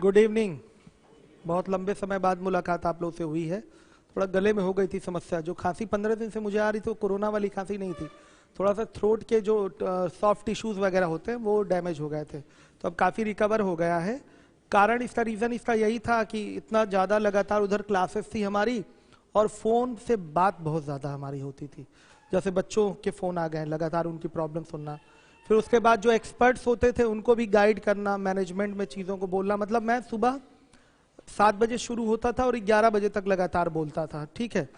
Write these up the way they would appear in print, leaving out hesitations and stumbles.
Good evening. बहुत लंबे समय बाद मुलाकात आप लोगों से हुई है। थोड़ा गले में हो गई थी समस्या, जो खांसी 15 दिन से मुझे आ रही थी वो कोरोना वाली खांसी नहीं थी, थोड़ा सा थ्रोट के जो सॉफ्ट टिश्यूज वगैरह होते हैं वो डैमेज हो गए थे, तो अब काफ़ी रिकवर हो गया है। कारण इसका रीज़न इसका यही था कि इतना ज़्यादा लगातार उधर क्लासेस थी हमारी और फ़ोन से बात बहुत ज़्यादा हमारी होती थी। जैसे बच्चों के फ़ोन आ गए, लगातार उनकी प्रॉब्लम सुनना, फिर उसके बाद जो एक्सपर्ट्स होते थे उनको भी गाइड करना, मैनेजमेंट में चीज़ों को बोलना। मतलब मैं सुबह 7 बजे शुरू होता था और 11 बजे तक लगातार बोलता था। ठीक है,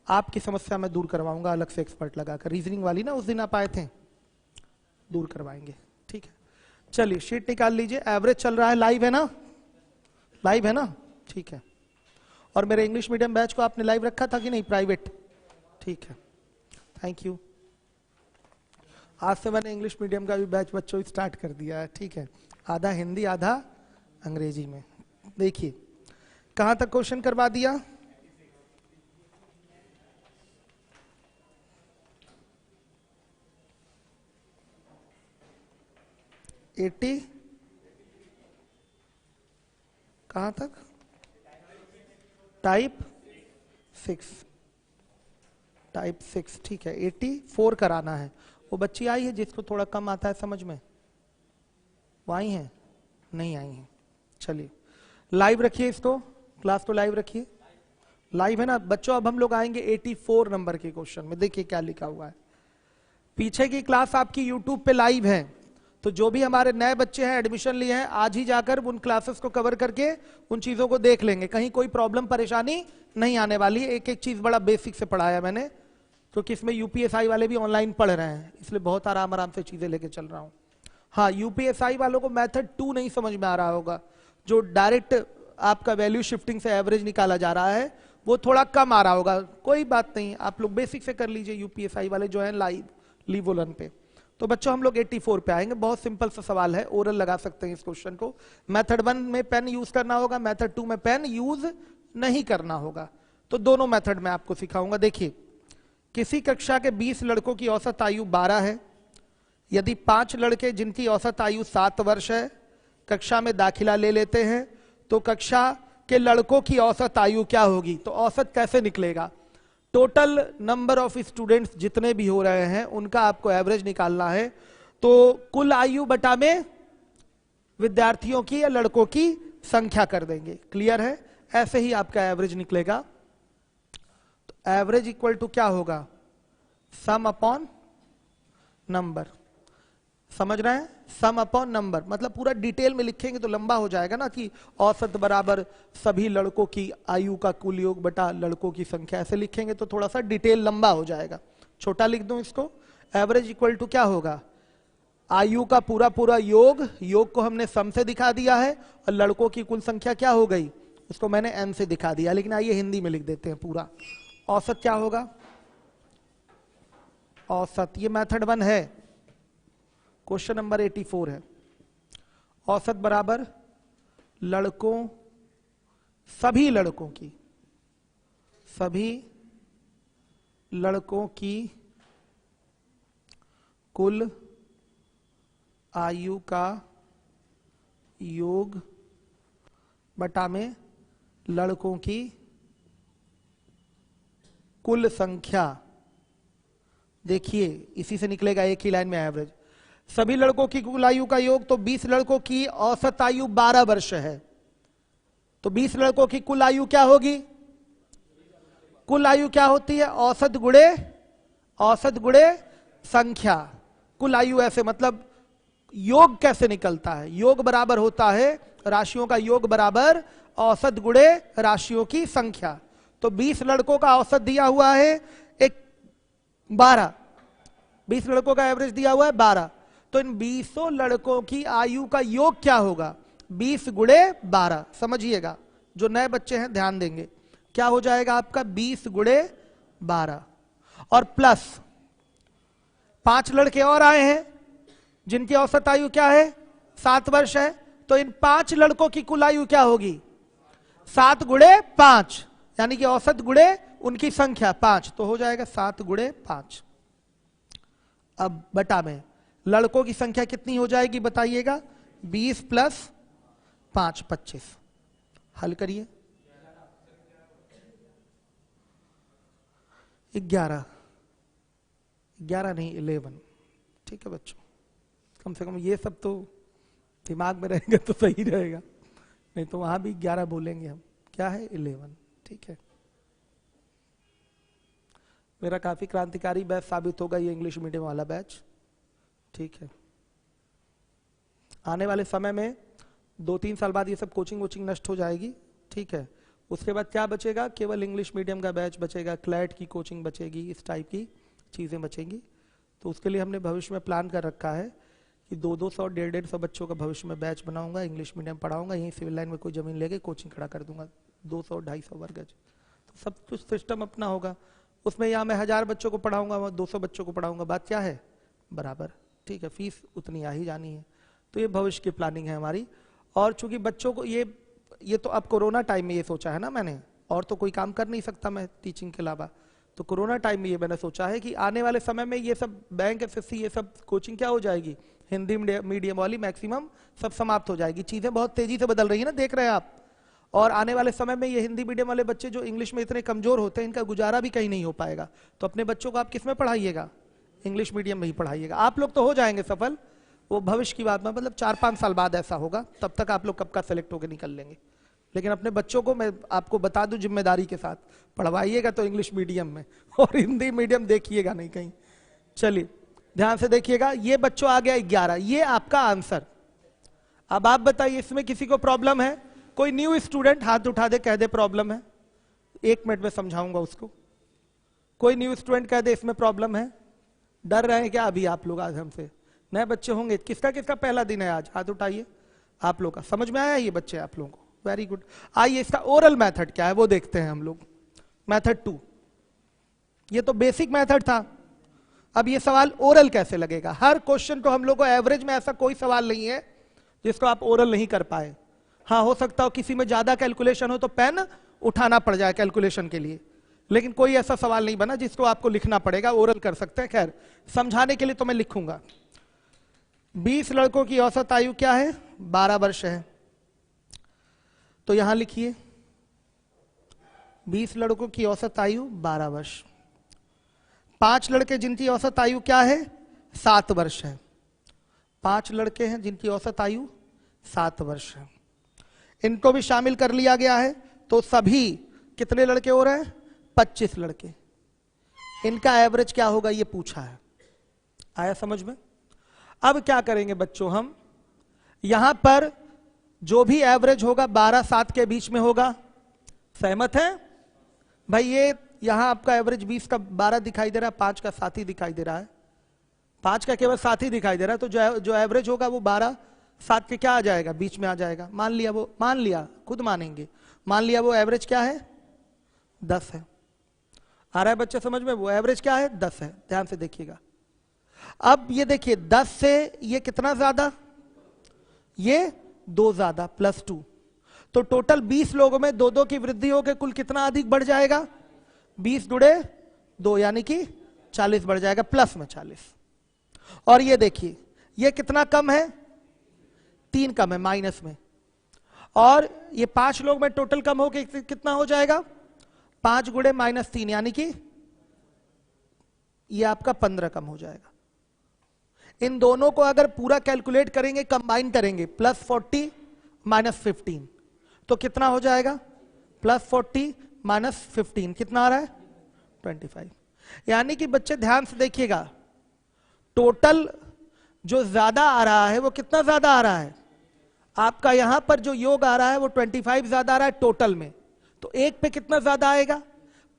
आपकी समस्या मैं दूर करवाऊंगा अलग से एक्सपर्ट लगाकर। रीजनिंग वाली ना उस दिन आप आए थे, दूर करवाएंगे। ठीक है, चलिए शीट निकाल लीजिए। एवरेज चल रहा है, लाइव है ना? लाइव है ना? ठीक है। और मेरे इंग्लिश मीडियम बैच को आपने लाइव रखा था कि नहीं, प्राइवेट? ठीक है, थैंक यू। आज से मैंने इंग्लिश मीडियम का भी बैच बच्चों स्टार्ट कर दिया है। ठीक है, आधा हिंदी आधा अंग्रेजी में। देखिए कहां तक क्वेश्चन करवा दिया? एटी कहां तक? टाइप 6। टाइप 6 ठीक है। 84 कराना है। वो बच्ची आई है जिसको थोड़ा कम आता है समझ में, वो आई है? नहीं आई है। चलिए लाइव रखिए इसको, क्लास को लाइव रखिए। लाइव है ना बच्चों? अब हम लोग आएंगे 84 नंबर के क्वेश्चन में। देखिए क्या लिखा हुआ है। पीछे की क्लास आपकी यूट्यूब पे लाइव है, तो जो भी हमारे नए बच्चे हैं एडमिशन लिए हैं आज ही जाकर उन क्लासेस को कवर करके उन चीजों को देख लेंगे। कहीं कोई प्रॉब्लम परेशानी नहीं आने वाली है। एक एक चीज बड़ा बेसिक से पढ़ाया मैंने, क्योंकि इसमें यूपीएसआई वाले भी ऑनलाइन पढ़ रहे हैं, इसलिए बहुत आराम आराम से चीजें लेके चल रहा हूं। हाँ, यूपीएसआई वालों को मेथड 2 नहीं समझ में आ रहा होगा, जो डायरेक्ट आपका वैल्यू शिफ्टिंग से एवरेज निकाला जा रहा है वो थोड़ा कम आ रहा होगा। कोई बात नहीं, आप लोग बेसिक से कर लीजिए। यूपीएसआई वाले जो है लाइव लीवोलन पे। तो बच्चों हम लोग 84 पे आएंगे। बहुत सिंपल सा सवाल है, ओरल लगा सकते हैं इस क्वेश्चन को। मेथड 1 में पेन यूज करना होगा, मेथड 2 में पेन यूज नहीं करना होगा। तो दोनों मेथड में आपको सिखाऊंगा। देखिए, किसी कक्षा के 20 लड़कों की औसत आयु 12 है। यदि 5 लड़के जिनकी औसत आयु 7 वर्ष है कक्षा में दाखिला ले लेते हैं, तो कक्षा के लड़कों की औसत आयु क्या होगी? तो औसत कैसे निकलेगा? टोटल नंबर ऑफ स्टूडेंट्स जितने भी हो रहे हैं उनका आपको एवरेज निकालना है। तो कुल आयु बटा में विद्यार्थियों की या लड़कों की संख्या कर देंगे। क्लियर है? ऐसे ही आपका एवरेज निकलेगा। तो एवरेज इक्वल टू क्या होगा? सम अपॉन नंबर। समझ रहे हैं? सम अपॉन नंबर मतलब पूरा डिटेल में लिखेंगे तो लंबा हो जाएगा ना, कि औसत बराबर सभी लड़कों की आयु का कुल योग बटा लड़कों की संख्या। ऐसे लिखेंगे तो थोड़ा सा डिटेल लंबा हो जाएगा। छोटा लिख दूं इसको। एवरेज इक्वल टू क्या होगा? आयु का पूरा पूरा योग, योग को हमने सम से दिखा दिया है, और लड़कों की कुल संख्या क्या हो गई उसको मैंने एन से दिखा दिया। लेकिन आइए हिंदी में लिख देते हैं पूरा। औसत क्या होगा? औसत, ये मेथड 1 है, क्वेश्चन नंबर 84 है। औसत बराबर लड़कों, सभी लड़कों की, सभी लड़कों की कुल आयु का योग बटा में लड़कों की कुल संख्या। देखिए इसी से निकलेगा एक ही लाइन में एवरेज। सभी लड़कों की कुल आयु का योग, तो 20 लड़कों की औसत आयु 12 वर्ष है, तो 20 लड़कों की कुल आयु क्या होगी? कुल आयु क्या होती है? औसत गुणे संख्या। कुल आयु ऐसे मतलब योग कैसे निकलता है? योग बराबर होता है, राशियों का योग बराबर औसत गुणे राशियों की संख्या। तो 20 लड़कों का औसत दिया हुआ है 12, 20 लड़कों का एवरेज दिया हुआ है 12, तो इन 20 लड़कों की आयु का योग क्या होगा? 20 गुणे 12। समझिएगा, जो नए बच्चे हैं ध्यान देंगे। क्या हो जाएगा आपका? 20 गुणे 12 और प्लस 5 लड़के और आए हैं जिनकी औसत आयु क्या है? 7 वर्ष है, तो इन 5 लड़कों की कुल आयु क्या होगी? 7 गुणे 5, यानी कि औसत गुणे उनकी संख्या 5, तो हो जाएगा 7 गुणे 5। अब बटा में लड़कों की संख्या कितनी हो जाएगी बताइएगा? 20 प्लस 5 25। हल करिए। 11 नहीं 11, ठीक है बच्चों, कम से कम ये सब तो दिमाग में रहेगा तो सही रहेगा, नहीं तो वहां भी 11 बोलेंगे हम। क्या है 11, ठीक है। मेरा काफी क्रांतिकारी बैच साबित होगा ये इंग्लिश मीडियम वाला बैच, ठीक है। आने वाले समय में 2-3 साल बाद ये सब कोचिंग वोचिंग नष्ट हो जाएगी, ठीक है। उसके बाद क्या बचेगा, केवल इंग्लिश मीडियम का बैच बचेगा, क्लैट की कोचिंग बचेगी, इस टाइप की चीजें बचेंगी। तो उसके लिए हमने भविष्य में प्लान कर रखा है कि 200 150 बच्चों का भविष्य में बैच बनाऊंगा, इंग्लिश मीडियम पढ़ाऊंगा, यहीं सिविल लाइन में कोई जमीन लेके कोचिंग खड़ा कर दूंगा, 200-250 वर्गज। तो सब कुछ सिस्टम अपना होगा उसमें। यहाँ मैं 1000 बच्चों को पढ़ाऊंगा, वहाँ 200 बच्चों को पढ़ाऊंगा, बात क्या है बराबर, ठीक है। फीस उतनी आ ही जानी है। तो ये भविष्य की प्लानिंग है हमारी। और चूंकि बच्चों को ये तो अब कोरोना टाइम में ये सोचा है ना मैंने, और तो कोई काम कर नहीं सकता मैं टीचिंग के अलावा, तो कोरोना टाइम में ये मैंने सोचा है कि आने वाले समय में ये सब बैंक एसएससी ये सब कोचिंग क्या हो जाएगी, हिंदी मीडियम वाली मैक्सिमम सब समाप्त हो जाएगी। चीजें बहुत तेजी से बदल रही है ना, देख रहे हैं आप। और आने वाले समय में ये हिंदी मीडियम वाले बच्चे जो इंग्लिश में इतने कमजोर होते हैं, इनका गुजारा भी कहीं नहीं हो पाएगा। तो अपने बच्चों को आप किस में पढ़ाइएगा, इंग्लिश मीडियम में ही पढ़ाइएगा। आप लोग तो हो जाएंगे सफल, वो भविष्य की बात में, मतलब 4-5 साल बाद ऐसा होगा, तब तक आप लोग कब का सेलेक्ट होकर निकल लेंगे। लेकिन अपने बच्चों को मैं आपको बता दूं जिम्मेदारी के साथ, पढ़वाइएगा तो इंग्लिश मीडियम में, और हिंदी मीडियम देखिएगा नहीं कहीं। चलिए ध्यान से देखिएगा, ये बच्चों आ गया 11, ये आपका आंसर। अब आप बताइए इसमें किसी को प्रॉब्लम है? कोई न्यू स्टूडेंट हाथ उठा दे, कह दे प्रॉब्लम है, 1 मिनट में समझाऊंगा उसको। कोई न्यू स्टूडेंट कह दे इसमें प्रॉब्लम है। डर रहे हैं क्या अभी आप लोग? आज हमसे नए बच्चे होंगे, किसका किसका पहला दिन है आज? हाथ उठाइए। आप लोग का समझ में आया ये बच्चे आप लोगों को? Very good. आइए इसका ओरल मेथड क्या है वो देखते हैं हम लोग। मेथड 2, ये तो बेसिक मेथड था। अब ये सवाल ओरल कैसे लगेगा? हर क्वेश्चन को हम लोग को एवरेज में ऐसा कोई सवाल नहीं है जिसको आप ओरल नहीं कर पाए। हाँ हो सकता हो किसी में ज्यादा कैलकुलेशन हो तो पेन उठाना पड़ जाए कैलकुलेशन के लिए, लेकिन कोई ऐसा सवाल नहीं बना जिसको आपको लिखना पड़ेगा, ओरल कर सकते हैं। खैर समझाने के लिए तो मैं लिखूंगा। 20 लड़कों की औसत आयु क्या है? 12 वर्ष है। तो यहां लिखिए 20 लड़कों की औसत आयु 12 वर्ष। 5 लड़के जिनकी औसत आयु क्या है? 7 वर्ष है। 5 लड़के हैं जिनकी औसत आयु 7 वर्ष है, इनको भी शामिल कर लिया गया है। तो सभी कितने लड़के हो रहे हैं? 25 लड़के। इनका एवरेज क्या होगा ये पूछा है। आया समझ में? अब क्या करेंगे बच्चों, हम यहां पर जो भी एवरेज होगा 12-7 के बीच में होगा। सहमत है भाई? ये यहां आपका एवरेज 20 का 12 दिखाई दे रहा है, 5 का 7 ही दिखाई दे रहा है, 5 का केवल 7 ही दिखाई दे रहा है। तो जो एवरेज होगा वो 12-7 के क्या आ जाएगा? बीच में आ जाएगा। मान लिया, खुद मानेंगे, मान लिया वो एवरेज क्या है? 10 है। आ रहा है बच्चे समझ में? वो एवरेज क्या है? 10 है। ध्यान से देखिएगा। अब ये देखिए 10 से ये कितना ज्यादा? ये 2 ज्यादा, +2। तो टोटल 20 लोगों में 2-2 की वृद्धि होकर कुल कितना अधिक बढ़ जाएगा? 20 गुणे 2 यानी कि 40 बढ़ जाएगा, प्लस में 40। और ये देखिए ये कितना कम है? 3 कम है, माइनस में। और ये 5 लोग में टोटल कम होके कितना हो जाएगा? 5 गुणे -3 यानी कि ये आपका 15 कम हो जाएगा। इन दोनों को अगर पूरा कैलकुलेट करेंगे, कंबाइन करेंगे, +40 -15, तो कितना हो जाएगा? +40 -15 कितना आ रहा है? 25। यानी कि बच्चे ध्यान से देखिएगा, टोटल जो ज्यादा आ रहा है वो कितना ज्यादा आ रहा है? आपका यहां पर जो योग आ रहा है वो 25 ज्यादा आ रहा है टोटल में। तो एक पे कितना ज्यादा आएगा?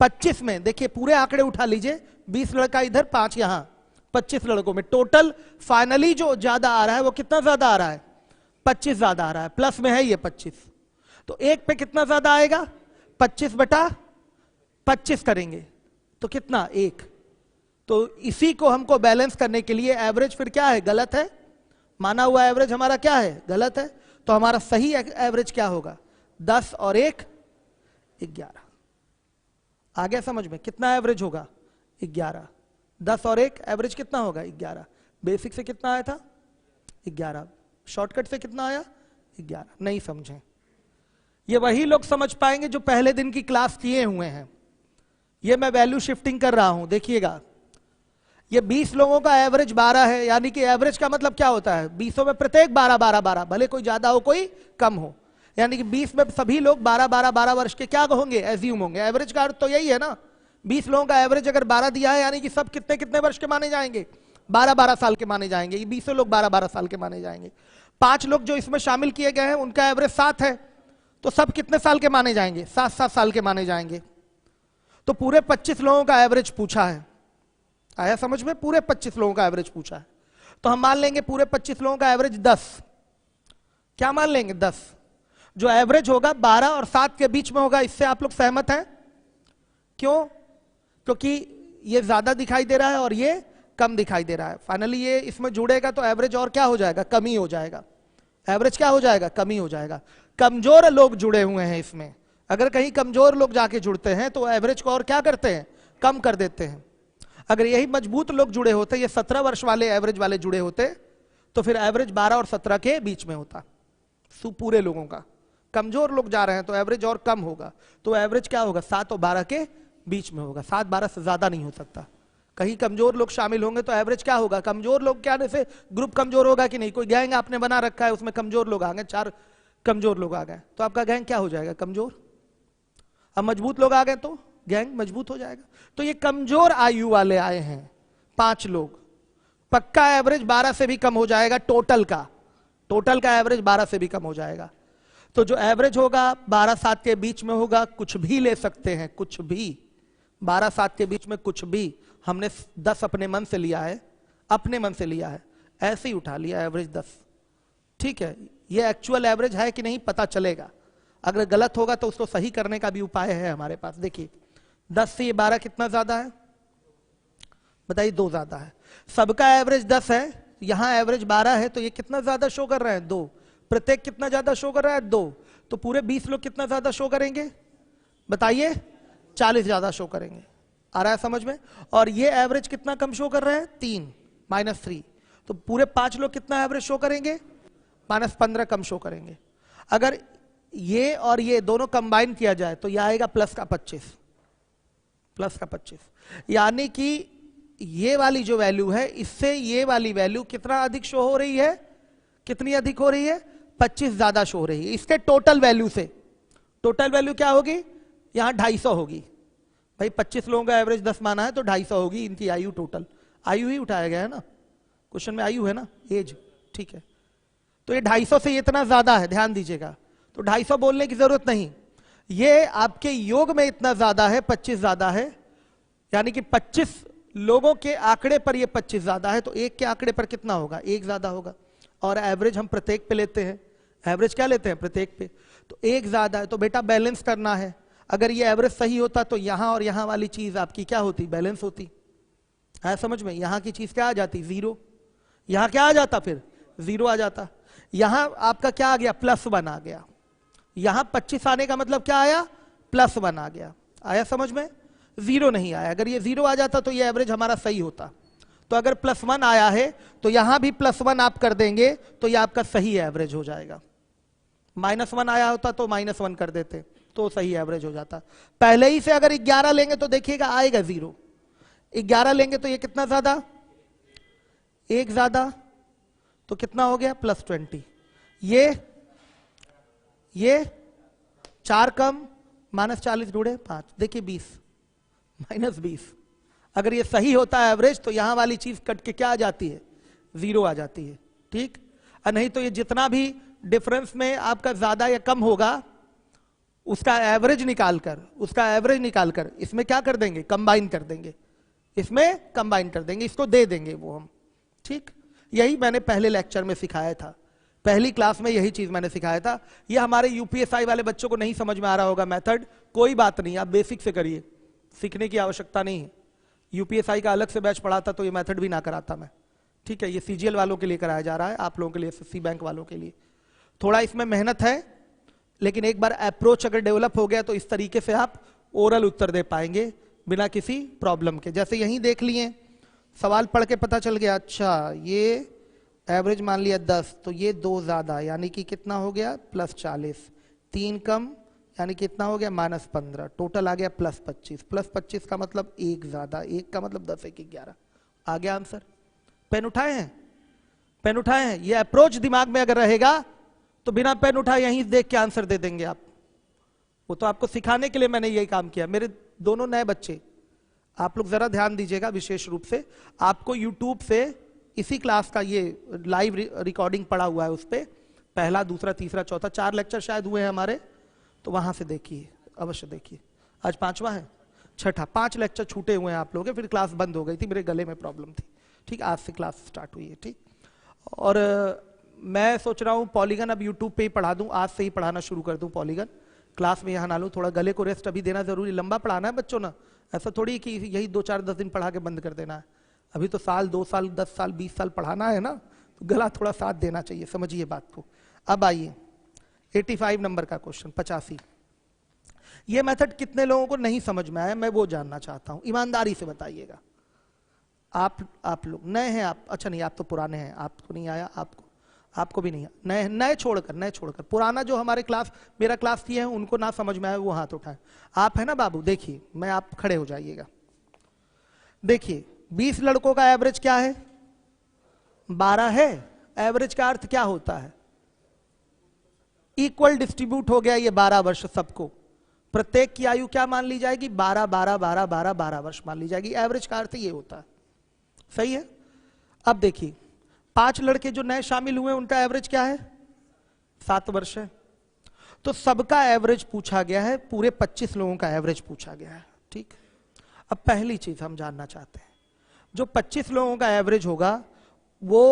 25 में। देखिए पूरे आंकड़े उठा लीजिए, 20 लड़का इधर, 5 यहां, 25 लड़कों में टोटल फाइनली जो ज्यादा आ रहा है वो कितना ज्यादा आ रहा है? 25 ज्यादा आ रहा है, प्लस में है ये 25। तो एक पे कितना ज्यादा आएगा? 25/25 करेंगे तो कितना? 1। तो इसी को हमको बैलेंस करने के लिए एवरेज फिर क्या है? गलत है। माना हुआ एवरेज हमारा क्या है? गलत है। तो हमारा सही एवरेज क्या होगा? 10 और 1 11। आ गया समझ में? कितना एवरेज होगा? 11। 10 और 1 एवरेज कितना होगा? 11। बेसिक से कितना आया था? 11। शॉर्टकट से कितना आया? 11। नहीं समझे? ये वही लोग समझ पाएंगे जो पहले दिन की क्लास किए हुए हैं। ये मैं वैल्यू शिफ्टिंग कर रहा हूं, देखिएगा। ये 20 लोगों का एवरेज 12 है, यानी कि एवरेज का मतलब क्या होता है, 20 में प्रत्येक 12 12 12, भले कोई ज्यादा हो कोई कम हो, यानी कि 20 में सभी लोग 12 12 12 वर्ष के क्या होंगे, एज्यूम होंगे। एवरेज का अर्थ तो यही है ना, 20 लोगों का एवरेज अगर 12 दिया है, यानी कि सब कितने कितने वर्ष के माने जाएंगे, 12 12 साल के माने जाएंगे। ये 20 लोग 12 12 साल के माने जाएंगे। 5 लोग जो इसमें शामिल किए गए हैं उनका एवरेज 7 है, तो सब कितने साल के माने जाएंगे, 7 साल के माने जाएंगे। तो पूरे 25 लोगों का एवरेज पूछा है, आया समझ में, पूरे 25 लोगों का एवरेज पूछा है। तो हम मान लेंगे पूरे 25 लोगों का एवरेज 10, क्या मान लेंगे 10, जो एवरेज होगा 12 और 7 के बीच में होगा। इससे आप लोग सहमत हैं? क्यों? क्योंकि ये ज्यादा दिखाई दे रहा है और ये कम दिखाई दे रहा है। फाइनली ये इसमें जुड़ेगा तो एवरेज और क्या हो जाएगा, कमी हो जाएगा। एवरेज क्या हो जाएगा, कमी हो जाएगा। कमजोर लोग जुड़े हुए हैं इसमें, अगर कहीं कमजोर लोग जाके जुड़ते हैं तो एवरेज को और क्या करते हैं, कम कर देते हैं। अगर यही मजबूत लोग जुड़े होते, ये 17 वर्ष वाले एवरेज वाले जुड़े होते, तो फिर एवरेज 12 और 17 के बीच में होता पूरे लोगों का। कमजोर लोग जा रहे हैं तो एवरेज और कम होगा, तो एवरेज क्या होगा, 7 और 12 के बीच में होगा। 7 12 से ज्यादा नहीं हो सकता। कहीं कमजोर लोग शामिल होंगे तो एवरेज क्या होगा, कमजोर लोग क्या, जैसे ग्रुप कमजोर होगा कि नहीं, कोई गैंग आपने बना रखा है, उसमें कमजोर लोग आ गए, 4 कमजोर लोग आ गए, तो आपका गैंग क्या हो जाएगा, कमजोर। अब मजबूत लोग आ गए तो गैंग मजबूत हो जाएगा। तो ये कमजोर आयु वाले आए हैं 5 लोग, पक्का एवरेज 12 से भी कम हो जाएगा। टोटल का एवरेज 12 से भी कम हो जाएगा। तो जो एवरेज होगा 12 7 के बीच में होगा, कुछ भी ले सकते हैं, कुछ भी 12 7 के बीच में कुछ भी। हमने 10 अपने मन से लिया है, अपने मन से लिया है, ऐसे ही उठा लिया एवरेज 10, ठीक है। ये एक्चुअल एवरेज है कि नहीं पता चलेगा, अगर गलत होगा तो उसको सही करने का भी उपाय है हमारे पास। देखिए 10 से ये 12 कितना ज्यादा है, बताइए, 2 ज्यादा है। सबका एवरेज 10 है, यहां एवरेज 12 है, तो ये कितना ज्यादा शो कर रहा है, 2। प्रत्येक कितना ज्यादा शो कर रहा है, 2। तो पूरे 20 लोग कितना ज्यादा शो करेंगे, बताइए, 40 ज्यादा शो करेंगे। आ रहा है समझ में। और ये एवरेज कितना कम शो कर रहे हैं, 3 -3। तो पूरे 5 लोग कितना एवरेज शो करेंगे, -15 कम शो करेंगे। अगर ये और ये दोनों कंबाइन किया जाए तो यह आएगा प्लस का 25, यानी कि ये वाली जो वैल्यू है इससे ये वाली वैल्यू कितना अधिक शो हो रही है, कितनी अधिक हो रही है, 25 ज्यादा शो हो रही है इसके टोटल वैल्यू से। टोटल वैल्यू क्या होगी, यहां 250 होगी। भाई 25 लोगों का एवरेज 10 माना है तो 250 होगी इनकी आयु। टोटल आयु ही उठाया गया है ना, क्वेश्चन में आयु है ना, एज, ठीक है। तो ये 250 से इतना ज्यादा है, ध्यान दीजिएगा। तो 250 बोलने की जरूरत नहीं, ये आपके योग में इतना ज्यादा है, 25 ज्यादा है, यानी कि 25 लोगों के आंकड़े पर ये 25 ज्यादा है, तो एक के आंकड़े पर कितना होगा, 1 ज्यादा होगा। और एवरेज हम प्रत्येक पे लेते हैं, एवरेज क्या लेते हैं, प्रत्येक पे, तो 1 ज्यादा है। तो बेटा बैलेंस करना है, अगर ये एवरेज सही होता तो यहां और यहां वाली चीज आपकी क्या होती, बैलेंस होती है, समझ में। यहां की चीज क्या आ जाती, 0, यहां क्या आ जाता, फिर 0 आ जाता। यहां आपका क्या आ गया, +1 आ गया। यहां 25 आने का मतलब क्या आया, +1 आ गया। आया समझ में, 0 नहीं आया। अगर ये 0 आ जाता तो ये एवरेज हमारा सही होता। तो अगर +1 आया है तो यहां भी +1 आप कर देंगे तो ये आपका सही एवरेज हो जाएगा। -1 आया होता तो -1 कर देते तो सही एवरेज हो जाता। पहले ही से अगर 11 लेंगे तो देखिएगा आएगा 0। 11 लेंगे तो ये कितना ज्यादा, 1 ज्यादा, तो कितना हो गया, +20। ये 4 कम, -40 जुड़े 5, देखिए 20, -20। अगर ये सही होता है एवरेज तो यहां वाली चीज कट के क्या आ जाती है, 0 आ जाती है, ठीक। और नहीं तो ये जितना भी डिफरेंस में आपका ज्यादा या कम होगा उसका एवरेज निकालकर इसमें क्या कर देंगे, कंबाइन कर देंगे, इसमें कंबाइन कर देंगे, इसको दे देंगे वो हम, ठीक। यही मैंने पहले लेक्चर में सिखाया था, पहली क्लास में यही चीज मैंने सिखाया था। ये हमारे यूपीएसआई वाले बच्चों को नहीं समझ में आ रहा होगा मेथड, कोई बात नहीं, आप बेसिक से करिए, सीखने की आवश्यकता नहीं है। यूपीएसआई का अलग से बैच पढ़ाता तो ये मेथड भी ना कराता मैं, ठीक है। ये सीजीएल वालों के लिए कराया जा रहा है, आप लोगों के लिए, एसएससी बैंक वालों के लिए। थोड़ा इसमें मेहनत है, लेकिन एक बार अप्रोच अगर डेवलप हो गया तो इस तरीके से आप ओरल उत्तर दे पाएंगे बिना किसी प्रॉब्लम के। जैसे यहीं देख लिए, सवाल पढ़ के पता चल गया, अच्छा ये एवरेज मान लिया 10, तो ये 2 ज्यादा, यानी कि कितना हो गया, +40। 3 कम यानी कितना हो गया -15, टोटल आ गया +25। +25 का मतलब 1 ज्यादा, 1 का मतलब 10 1 11 आ गया आंसर। पेन उठाए हैं? पेन उठाए हैं? ये अप्रोच दिमाग में अगर रहेगा तो बिना पेन उठाए यहीं देख के आंसर दे देंगे आप। वो तो आपको सिखाने के लिए मैंने यही काम किया। मेरे दोनों नए बच्चे, आप लोग जरा ध्यान दीजिएगा विशेष रूप से, आपको यूट्यूब से इसी क्लास का ये लाइव रिकॉर्डिंग पड़ा हुआ है, उस पर पहला, दूसरा, तीसरा, चौथा 4 लेक्चर शायद हुए हैं हमारे, तो वहां से देखिए, अवश्य देखिए। आज 5वां है, 6ठा, 5 लेक्चर छूटे हुए हैं आप लोग के, फिर क्लास बंद हो गई थी, मेरे गले में प्रॉब्लम थी। ठीक, आज से क्लास स्टार्ट हुई है। ठीक, और मैं सोच रहा हूँ पॉलीगन अब यूट्यूब पे ही पढ़ा दूं, आज से ही पढ़ाना शुरू कर दूं पॉलीगन, क्लास में यहाँ ना लूँ। थोड़ा गले को रेस्ट अभी देना जरूरी, लंबा पढ़ाना है बच्चों ना, ऐसा थोड़ी कि यही 2 4 10 दिन पढ़ा के बंद कर देना है। अभी तो साल 2 साल 10 साल 20 साल पढ़ाना है ना, तो गला थोड़ा साथ देना चाहिए, समझिए बात को। अब आइए 85 नंबर का क्वेश्चन, 85। ये मेथड कितने लोगों को नहीं समझ में आया, मैं वो जानना चाहता हूं, ईमानदारी से बताइएगा। आप लोग नए हैं, आप अच्छा नहीं, आप तो पुराने हैं, आपको नहीं आया, आपको भी नहीं आया, नए छोड़कर पुराना जो हमारे क्लास, मेरा क्लास किए हैं, उनको ना समझ में आया वो हाथ उठाएं। आप है ना बाबू, देखिए, मैं आप खड़े हो जाइएगा। देखिए 20 लड़कों का एवरेज क्या है? 12 है। एवरेज का अर्थ क्या होता है? इक्वल डिस्ट्रीब्यूट हो गया ये 12 वर्ष सबको, प्रत्येक की आयु क्या मान ली जाएगी? 12 12 12 12 12 वर्ष मान ली जाएगी। एवरेज का अर्थ ये होता है, सही है। अब देखिए 5 लड़के जो नए शामिल हुए उनका एवरेज क्या है? 7 वर्ष है। तो सबका एवरेज पूछा गया है, पूरे 25 लोगों का एवरेज पूछा गया है। ठीक, अब पहली चीज हम जानना चाहते हैं, जो 25 लोगों का एवरेज होगा वो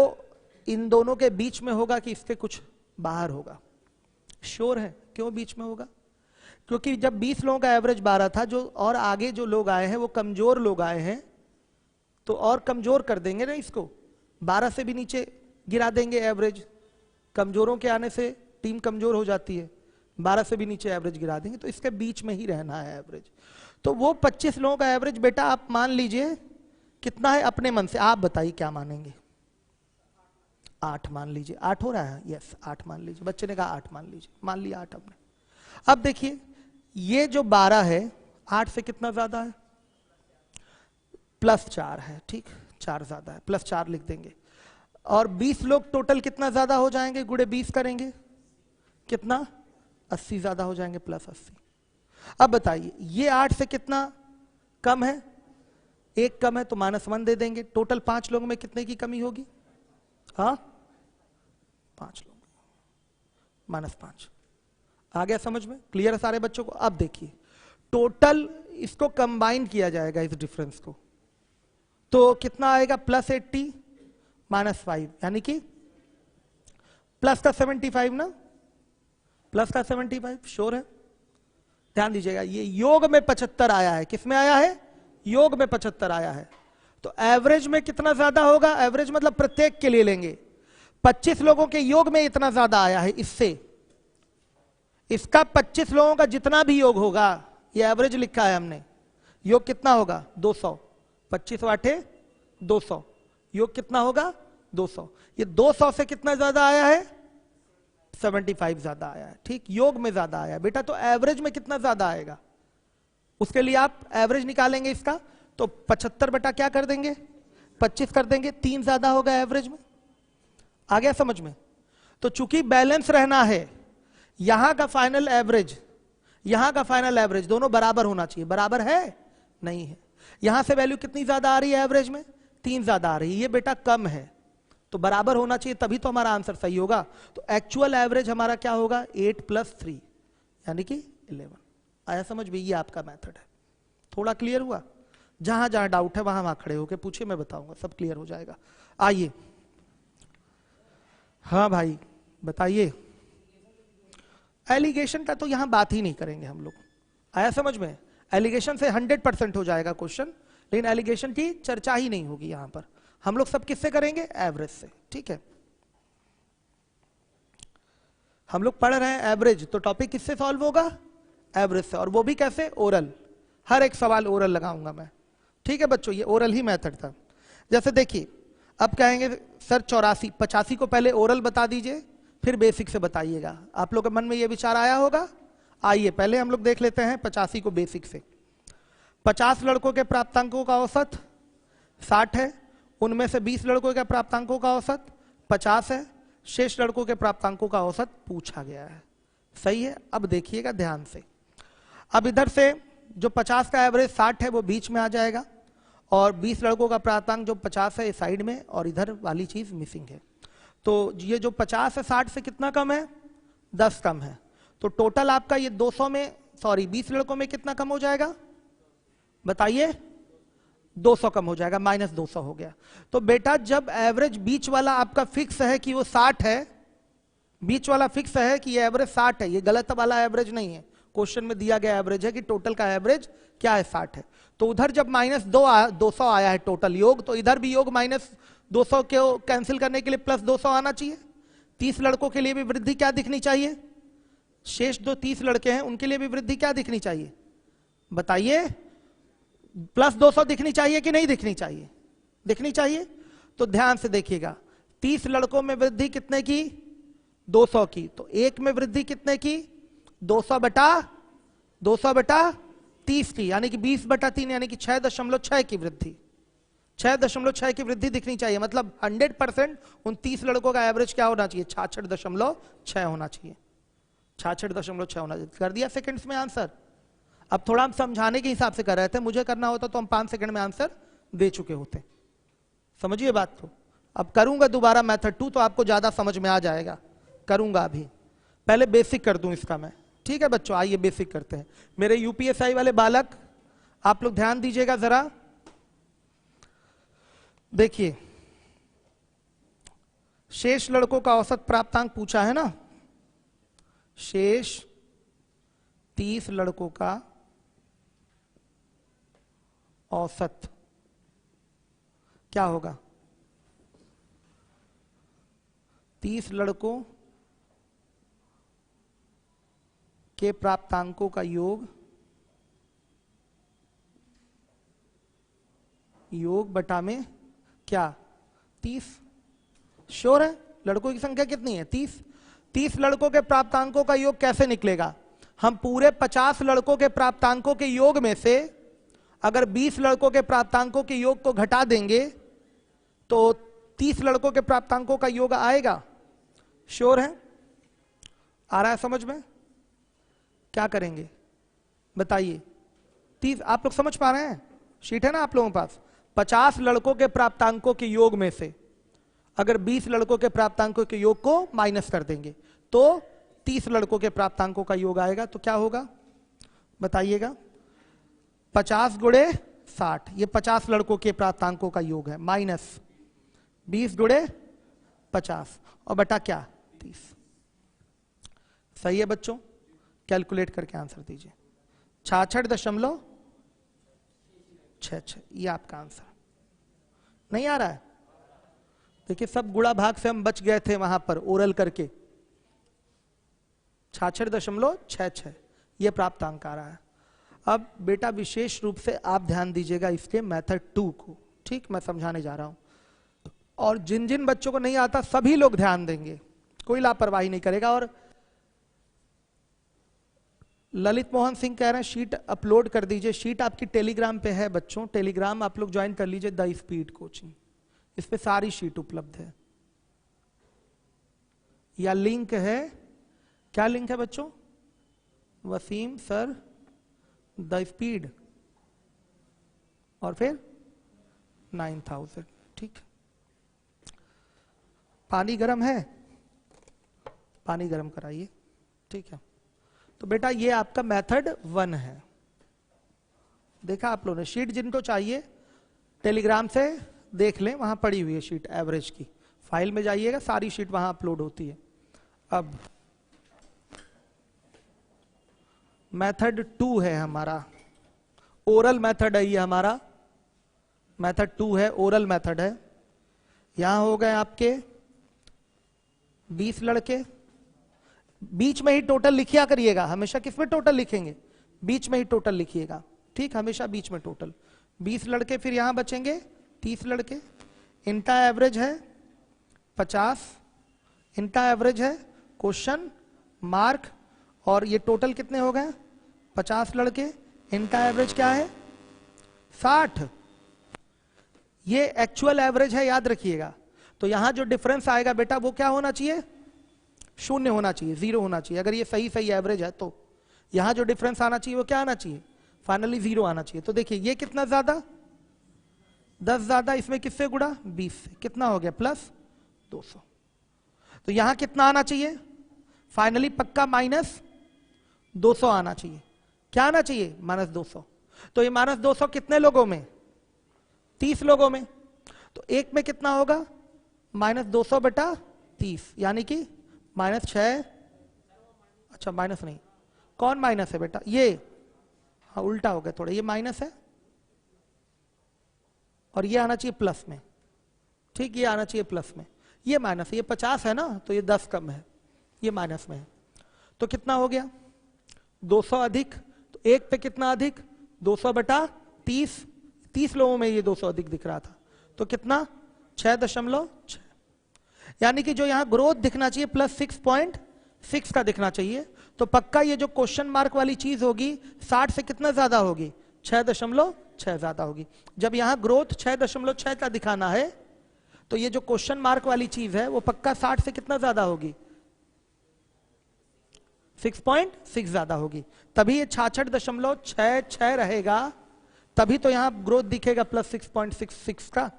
इन दोनों के बीच में होगा कि इसके कुछ बाहर होगा? श्योर है? क्यों बीच में होगा? क्योंकि जब 20 लोगों का एवरेज 12 था, जो और आगे जो लोग आए हैं वो कमजोर लोग आए हैं, तो और कमजोर कर देंगे ना इसको, 12 से भी नीचे गिरा देंगे एवरेज। कमजोरों के आने से टीम कमजोर हो जाती है, 12 से भी नीचे एवरेज गिरा देंगे, तो इसके बीच में ही रहना है एवरेज। तो वो 25 लोगों का एवरेज बेटा आप मान लीजिए कितना है, अपने मन से आप बताइए क्या मानेंगे। 8 मान लीजिए, 8 हो रहा है? यस, 8 मान लीजिए। बच्चे ने कहा 8 मान लीजिए, मान लिया 8 हमने। अब देखिए ये जो 12 है 8 से कितना ज्यादा है? +4 है। ठीक, 4 ज्यादा है, +4 लिख देंगे। और 20 लोग टोटल कितना ज्यादा हो जाएंगे? गुणे 20 करेंगे, कितना? 80 ज्यादा हो जाएंगे, +80। अब बताइए ये 8 से कितना कम है? 1 कम है, तो -1 दे देंगे। टोटल 5 लोगों में कितने की कमी होगी? हाँ, 5 लोग, -5। आ गया समझ में? क्लियर है सारे बच्चों को? अब देखिए टोटल इसको कंबाइन किया जाएगा इस डिफरेंस को, तो कितना आएगा? +80 -5, यानी कि प्लस का 75 ना, प्लस का 75। श्योर है? ध्यान दीजिएगा, ये योग में 75 आया है। किस में आया है? योग में 75 आया है। तो एवरेज में कितना ज्यादा होगा? एवरेज मतलब प्रत्येक के लिए लेंगे। 25 लोगों के योग में इतना ज्यादा आया है, इससे इसका 25 लोगों का जितना भी योग होगा, ये एवरेज लिखा है हमने, योग कितना होगा? 200। 25 वाटे 200, योग कितना होगा? 200। ये 200 से कितना ज्यादा आया है? 75 ज्यादा आया है। ठीक, योग में ज्यादा आया है बेटा। तो एवरेज में कितना ज्यादा आएगा? उसके लिए आप एवरेज निकालेंगे इसका, तो 75 बटा क्या कर देंगे? 25 कर देंगे, 3 ज्यादा होगा एवरेज में। आ गया समझ में? तो चूंकि बैलेंस रहना है, यहां का फाइनल एवरेज, यहां का फाइनल एवरेज दोनों बराबर होना चाहिए। बराबर है? नहीं है। यहां से वैल्यू कितनी ज्यादा आ रही है एवरेज में? 3 ज्यादा आ रही है। ये बेटा कम है, तो बराबर होना चाहिए, तभी तो हमारा आंसर सही होगा। तो एक्चुअल एवरेज हमारा क्या होगा? 8 + 3 यानी कि 11। आया समझ में? ये आपका मेथड है। थोड़ा क्लियर हुआ? जहां जहां डाउट है वहां वहां खड़े होकर पूछिए, मैं बताऊंगा, सब क्लियर हो जाएगा। आइए, हाँ भाई बताइए। एलिगेशन का तो यहां बात ही नहीं करेंगे हम लोग। आया समझ में? एलिगेशन से 100% हो जाएगा क्वेश्चन, लेकिन एलिगेशन की चर्चा ही नहीं होगी यहां पर। हम लोग सब किससे करेंगे? एवरेज से। ठीक है, हम लोग पढ़ रहे हैं एवरेज, तो टॉपिक किससे सॉल्व होगा? एवरेज से। और वो भी कैसे? ओरल। हर एक सवाल ओरल लगाऊंगा मैं। ठीक है बच्चों, ये ओरल ही मेथड था। जैसे देखिए, अब कहेंगे सर 84, 85 को पहले ओरल बता दीजिए, फिर बेसिक से बताइएगा। आप लोग के मन में ये विचार आया होगा। आइए पहले हम लोग देख लेते हैं 85 को बेसिक से। 50 लड़कों के प्राप्तांकों का औसत 60 है, उनमें से 20 लड़कों के प्राप्तांकों का औसत 50 है, शेष लड़कों के प्राप्तांकों का औसत पूछा गया है। सही है। अब देखिएगा ध्यान से। अब इधर से जो 50 का एवरेज 60 है वो बीच में आ जाएगा, और 20 लड़कों का प्राप्तांक जो 50 है साइड में, और इधर वाली चीज मिसिंग है। तो ये जो 50 है 60 से कितना कम है? 10 कम है। तो टोटल आपका ये 200 में, सॉरी 20 लड़कों में कितना कम हो जाएगा बताइए? 200 कम हो जाएगा, -200 हो गया। तो बेटा जब एवरेज बीच वाला आपका फिक्स है कि वो 60 है, बीच वाला फिक्स है कि ये एवरेज 60 है, ये गलत वाला एवरेज नहीं है। क्वेश्चन में दिया गया एवरेज है कि टोटल का एवरेज क्या है? 60 है। तो उधर जब -200 आया है टोटल योग, तो इधर भी योग -200 को कैंसिल करने के लिए +200 आना चाहिए। 30 लड़कों के लिए भी वृद्धि क्या दिखनी चाहिए? शेष जो 30 लड़के हैं उनके लिए भी वृद्धि क्या दिखनी चाहिए बताइए? +200 दिखनी चाहिए कि नहीं दिखनी चाहिए? दिखनी चाहिए। तो ध्यान से देखिएगा, 30 लड़कों में वृद्धि कितने की? 200 की। तो एक में वृद्धि कितने की? 200 बटा 30 की, यानी कि 20/3, यानी कि 6.6 की वृद्धि। 6.6 की वृद्धि दिखनी चाहिए। मतलब 100% उन 30 लड़कों का एवरेज क्या होना चाहिए? 66.6 होना चाहिए। 66.6 होना चाहिए। कर दिया सेकंड्स में आंसर। अब थोड़ा हम समझाने के हिसाब से कर रहे थे, मुझे करना होता तो हम 5 सेकंड में आंसर दे चुके होते। समझिए बात को। अब करूंगा दोबारा मेथड 2 तो आपको ज्यादा समझ में आ जाएगा। करूंगा अभी, पहले बेसिक कर दूं इसका मैं। ठीक है बच्चों, आइए बेसिक करते हैं। मेरे यूपीएसआई वाले बालक आप लोग ध्यान दीजिएगा जरा। देखिए, शेष लड़कों का औसत प्राप्तांक पूछा है ना। शेष 30 लड़कों का औसत क्या होगा? 30 लड़कों के प्राप्तांकों का योग बटा में क्या? 30। श्योर है? लड़कों की संख्या कितनी है? 30। 30 लड़कों के प्राप्तांकों का योग कैसे निकलेगा? हम पूरे 50 लड़कों के प्राप्तांकों के योग में से अगर 20 लड़कों के प्राप्तांकों के योग को घटा देंगे तो 30 लड़कों के प्राप्तांकों का योग आएगा। श्योर है? आ रहा है समझ में? क्या करेंगे बताइए? 30 आप लोग समझ पा रहे हैं? शीट है ना आप लोगों के पास? 50 लड़कों के प्राप्तांकों के योग में से अगर 20 लड़कों के प्राप्तांकों के योग को माइनस कर देंगे तो 30 लड़कों के प्राप्तांकों का योग आएगा। तो क्या होगा बताइएगा? 50 गुणे 60, ये 50 लड़कों के प्राप्तांकों का योग है, माइनस 20 गुणे 50 और बटा क्या? 30। सही है बच्चों? कैलकुलेट करके आंसर दीजिए। 66.66, ये आपका आंसर। नहीं आ रहा है? देखिए सब गुणा भाग से हम बच गए थे वहां पर ओरल करके। 66.66 ये प्राप्तांक आ रहा है। अब बेटा विशेष रूप से आप ध्यान दीजिएगा इसके मेथड 2 को। ठीक, मैं समझाने जा रहा हूं, और जिन जिन बच्चों को नहीं आता सभी लोग ध्यान देंगे, कोई लापरवाही नहीं करेगा। और ललित मोहन सिंह कह रहे हैं शीट अपलोड कर दीजिए। शीट आपकी टेलीग्राम पे है बच्चों, टेलीग्राम आप लोग ज्वाइन कर लीजिए, द स्पीड कोचिंग, इस पे सारी शीट उपलब्ध है। या लिंक है, क्या लिंक है बच्चों? वसीम सर द स्पीड और फिर 9000। ठीक, पानी गर्म है, पानी गर्म कराइए। ठीक है, तो बेटा ये आपका मेथड 1 है। देखा आप लोगों ने? शीट जिनको चाहिए टेलीग्राम से देख लें, वहां पड़ी हुई है शीट एवरेज की। फाइल में जाइएगा, सारी शीट वहां अपलोड होती है। अब मेथड 2 है हमारा, ओरल मेथड है ये हमारा। मेथड 2 है, ओरल मेथड है। यहां हो गए आपके 20 लड़के। बीच में ही टोटल लिखिया करिएगा, हमेशा किसमें टोटल लिखेंगे? बीच में ही टोटल लिखिएगा। ठीक, हमेशा बीच में टोटल। 20 लड़के, फिर यहां बचेंगे 30 लड़के। इनका एवरेज है 50, इनका एवरेज है क्वेश्चन मार्क, और ये टोटल कितने हो गए 50 लड़के, इनका एवरेज क्या है 60। ये एक्चुअल एवरेज है, याद रखिएगा। तो यहां जो डिफरेंस आएगा बेटा वो क्या होना चाहिए, शून्य होना चाहिए, 0 होना चाहिए। अगर ये सही सही एवरेज है तो यहां जो डिफरेंस आना चाहिए वो क्या आना चाहिए, फाइनली 0 आना चाहिए। तो देखिए ये कितना ज्यादा, 10 ज्यादा, इसमें किससे गुणा 20 से, कितना हो गया प्लस 200। तो यहां कितना आना चाहिए, फाइनली पक्का माइनस 200 आना चाहिए। क्या आना चाहिए, माइनस 200। तो ये माइनस 200 कितने लोगों में, 30 लोगों में। तो एक में कितना होगा, माइनस 200 बटा 30, यानी कि माइनस 6, अच्छा माइनस नहीं, कौन माइनस है बेटा, ये, हाँ उल्टा हो गया थोड़ा, ये माइनस है और ये आना चाहिए प्लस में, ठीक, ये आना चाहिए प्लस में, ये माइनस है, ये 50 है ना तो ये 10 कम है, ये माइनस में है। तो कितना हो गया 200 अधिक, तो एक पे कितना अधिक 200 बटा 30, 30 लोगों में ये 200 अधिक दिख रहा था, तो कितना 6.6, यानी कि जो यहां ग्रोथ दिखना चाहिए प्लस 6.6 का दिखना चाहिए। तो पक्का ये जो क्वेश्चन मार्क वाली चीज होगी 60 से कितना ज्यादा होगी, 6.6 ज्यादा होगी। जब यहां ग्रोथ 6.6 का दिखाना है तो ये जो क्वेश्चन मार्क वाली चीज है वो पक्का 60 से कितना ज्यादा होगी, 6.6 ज्यादा होगी, तभी ये 66.66 रहेगा, तभी तो यहां ग्रोथ दिखेगा प्लस 6.66 का,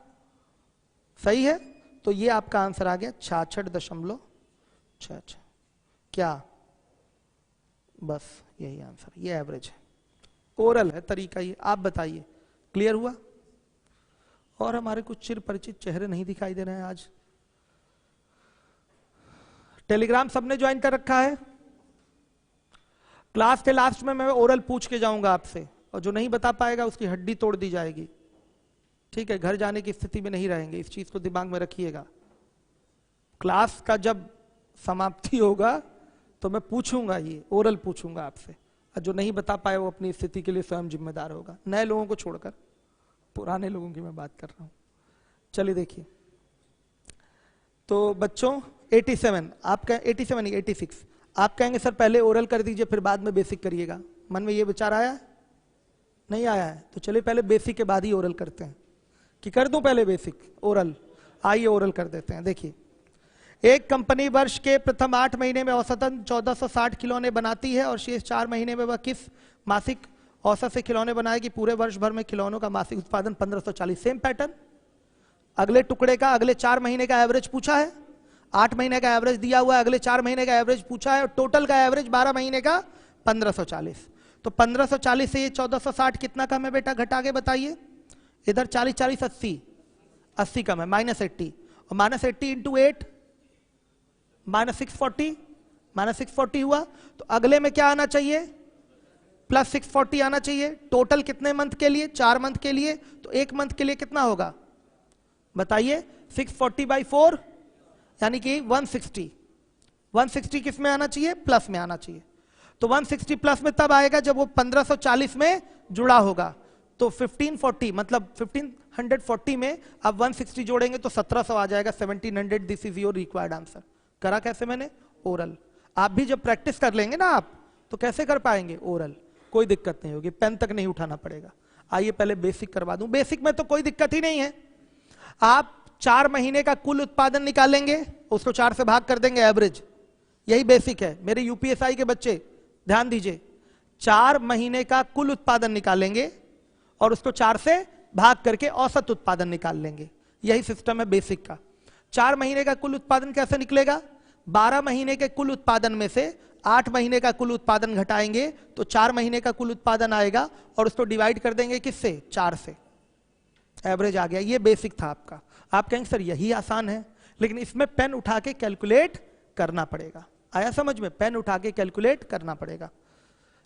सही है। तो ये आपका आंसर आ गया 66.66, क्या, बस यही आंसर, ये एवरेज है, ओरल है तरीका ये। आप बताइए क्लियर हुआ। और हमारे कुछ चिर परिचित चेहरे नहीं दिखाई दे रहे हैं आज। टेलीग्राम सबने ज्वाइन कर रखा है। क्लास के लास्ट में मैं ओरल पूछ के जाऊंगा आपसे, और जो नहीं बता पाएगा उसकी हड्डी तोड़ दी जाएगी, ठीक है, घर जाने की स्थिति में नहीं रहेंगे, इस चीज को दिमाग में रखिएगा। क्लास का जब समाप्ति होगा तो मैं पूछूंगा, ये ओरल पूछूंगा आपसे, और जो नहीं बता पाए वो अपनी स्थिति के लिए स्वयं जिम्मेदार होगा, नए लोगों को छोड़कर, पुराने लोगों की मैं बात कर रहा हूं। चलिए देखिए, तो बच्चों 87, आपका 87 नहीं 86, आप कहेंगे सर पहले ओरल कर दीजिए फिर बाद में बेसिक करिएगा, मन में ये विचार आया नहीं आया है, तो चलिए पहले बेसिक के बाद ही ओरल करते हैं, कि कर दूं पहले बेसिक ओरल, आइए ओरल कर देते हैं। देखिए, एक कंपनी वर्ष के प्रथम 8 महीने में औसतन 1460 खिलौने बनाती है और शेष 4 महीने में वह किस मासिक औसत से खिलौने बनाएगी। पूरे वर्ष भर में खिलौनों का मासिक उत्पादन 1540। सेम पैटर्न, अगले टुकड़े का अगले 4 महीने का एवरेज पूछा है, 8 महीने का एवरेज दिया हुआ है, अगले 4 महीने का एवरेज पूछा है, और टोटल का एवरेज 12 महीने का 1540। तो 1540 से ये 1460 कितना कम है बेटा, घटा के बताइए। इधर 40 40 80, 80 कम है, -80, और -80 इंटू 8 -640, -640 हुआ। तो अगले में क्या आना चाहिए, +640 आना चाहिए। टोटल कितने मंथ के लिए, 4 मंथ के लिए, तो एक मंथ के लिए कितना होगा बताइए, 640/4 यानी कि 160। 160 किस में आना चाहिए, प्लस में आना चाहिए। तो 160 प्लस में तब आएगा जब वो 1540 में जुड़ा होगा। तो 1540 मतलब 1540 में अब 160 जोड़ेंगे तो 1700 आ जाएगा, 1700। This is your required answer. करा कैसे मैंने, ओरल। आप भी जब प्रैक्टिस कर लेंगे ना आप, तो कैसे कर पाएंगे, ओरल, कोई दिक्कत नहीं होगी, पेन तक नहीं उठाना पड़ेगा। आइए पहले बेसिक करवा दूं। बेसिक में तो कोई दिक्कत ही नहीं है, आप 4 महीने का कुल उत्पादन निकालेंगे, उसको 4 से भाग कर देंगे, एवरेज। यही बेसिक है मेरे यूपीएसआई के बच्चे, ध्यान दीजिए। 4 महीने का कुल उत्पादन निकालेंगे और उसको 4 से भाग करके औसत उत्पादन निकाल लेंगे, यही सिस्टम है बेसिक का। 4 महीने का कुल उत्पादन कैसे निकलेगा, 12 महीने के कुल उत्पादन में से 8 महीने का कुल उत्पादन घटाएंगे तो 4 महीने का कुल उत्पादन आएगा, और उसको डिवाइड कर देंगे किससे, 4 से, एवरेज आ गया। ये बेसिक था आपका। आप कहेंगे सर यही आसान है, लेकिन इसमें पेन उठा के कैलकुलेट करना पड़ेगा। आया समझ में, पेन उठा के कैलकुलेट करना पड़ेगा।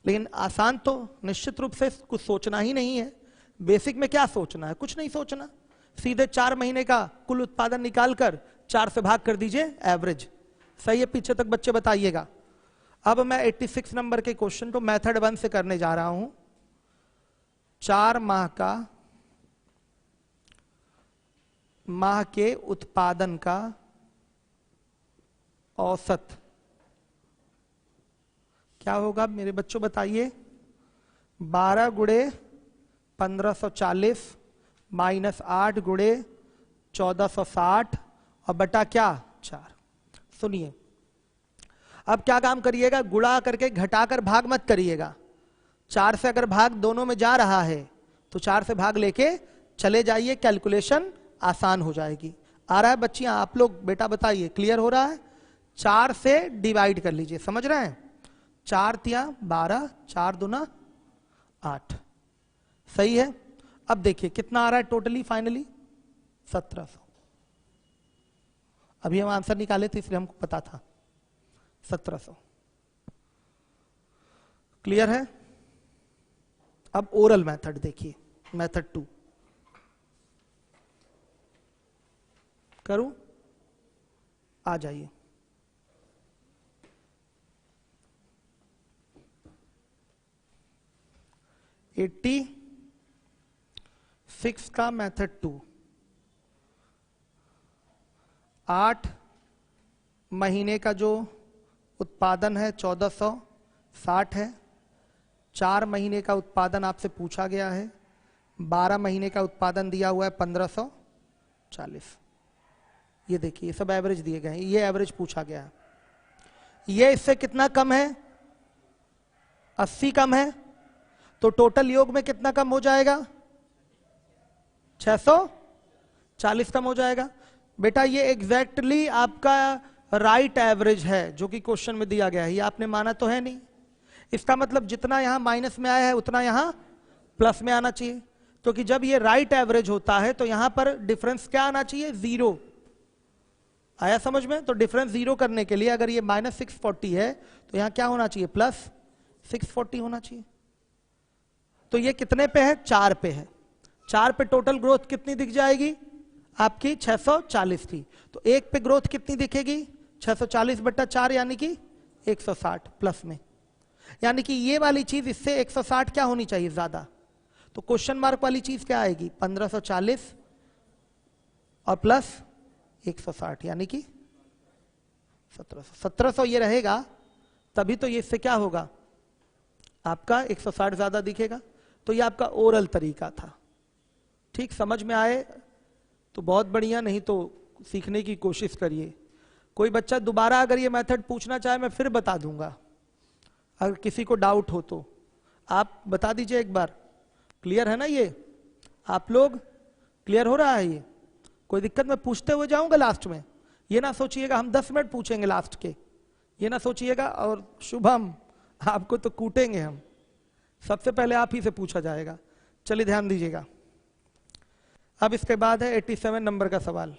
लेकिन आसान तो निश्चित रूप से कुछ सोचना ही नहीं है। बेसिक में क्या सोचना है, कुछ नहीं सोचना, सीधे 4 महीने का कुल उत्पादन निकालकर 4 से भाग कर दीजिए, एवरेज। सही है, पीछे तक बच्चे बताइएगा। अब मैं 86 नंबर के क्वेश्चन को मेथड 1 से करने जा रहा हूं। 4 माह का माह के उत्पादन का औसत क्या होगा मेरे बच्चों बताइए? 12 गुणे 1540 माइनस 8 गुणे 1460 और बटा क्या 4। सुनिए, अब क्या काम करिएगा, गुणा करके घटाकर भाग मत करिएगा। 4 से अगर भाग दोनों में जा रहा है तो 4 से भाग लेके चले जाइए, कैलकुलेशन आसान हो जाएगी। आ रहा है बच्चियां? आप लोग बेटा बताइए, क्लियर हो रहा है? 4 से डिवाइड कर लीजिए, समझ रहे हैं? 4 तिया 12, 4 दूना 8, सही है। अब देखिए कितना आ रहा है टोटली फाइनली 1700। अभी हम आंसर निकाले थे इसलिए हमको पता था 1700। क्लियर है? अब ओरल मेथड देखिए, मेथड 2 करूं? आ जाइए। एट्टी 6 का मेथड 2, 8 महीने का जो उत्पादन है 1460 है। 4 महीने का उत्पादन आपसे पूछा गया है। 12 महीने का उत्पादन दिया हुआ है 1540। ये देखिए, ये सब एवरेज दिए गए हैं, ये एवरेज पूछा गया है। ये इससे कितना कम है? 80 कम है, तो टोटल योग में कितना कम हो जाएगा? 640 कम हो जाएगा। बेटा ये एग्जैक्टली आपका राइट एवरेज है जो कि क्वेश्चन में दिया गया है, ये आपने माना तो है नहीं। इसका मतलब जितना यहां माइनस में आया है उतना यहां प्लस में आना चाहिए, क्योंकि जब ये राइट एवरेज होता है तो यहां पर डिफरेंस क्या आना चाहिए? 0। आया समझ में? तो डिफरेंस 0 करने के लिए अगर ये माइनस 640 है तो यहां क्या होना चाहिए? प्लस 640 होना चाहिए। तो ये कितने पे है? 4 पे है। 4 पे टोटल ग्रोथ कितनी दिख जाएगी आपकी? 640 थी, तो 1 पे ग्रोथ कितनी दिखेगी? 640 बट्टा 4 यानी कि 160 प्लस में, यानी कि ये वाली चीज इससे 160 क्या होनी चाहिए? ज्यादा। तो क्वेश्चन मार्क वाली चीज क्या आएगी? 1540 और प्लस 160 यानी कि 1700। 1700 ये रहेगा तभी तो ये इससे क्या होगा आपका 160 ज्यादा दिखेगा। तो ये आपका ओरल तरीका था। ठीक समझ में आए तो बहुत बढ़िया, नहीं तो सीखने की कोशिश करिए। कोई बच्चा दोबारा अगर ये मेथड पूछना चाहे मैं फिर बता दूंगा, अगर किसी को डाउट हो तो आप बता दीजिए एक बार। क्लियर है ना? ये आप लोग क्लियर हो रहा है? ये कोई दिक्कत? मैं पूछते हुए जाऊंगा लास्ट में, ये ना सोचिएगा हम 10 मिनट पूछेंगे लास्ट के, ये ना सोचिएगा। और शुभम आपको तो कूटेंगे हम, सबसे पहले आप ही से पूछा जाएगा। चलिए ध्यान दीजिएगा। अब इसके बाद है 87 नंबर का सवाल।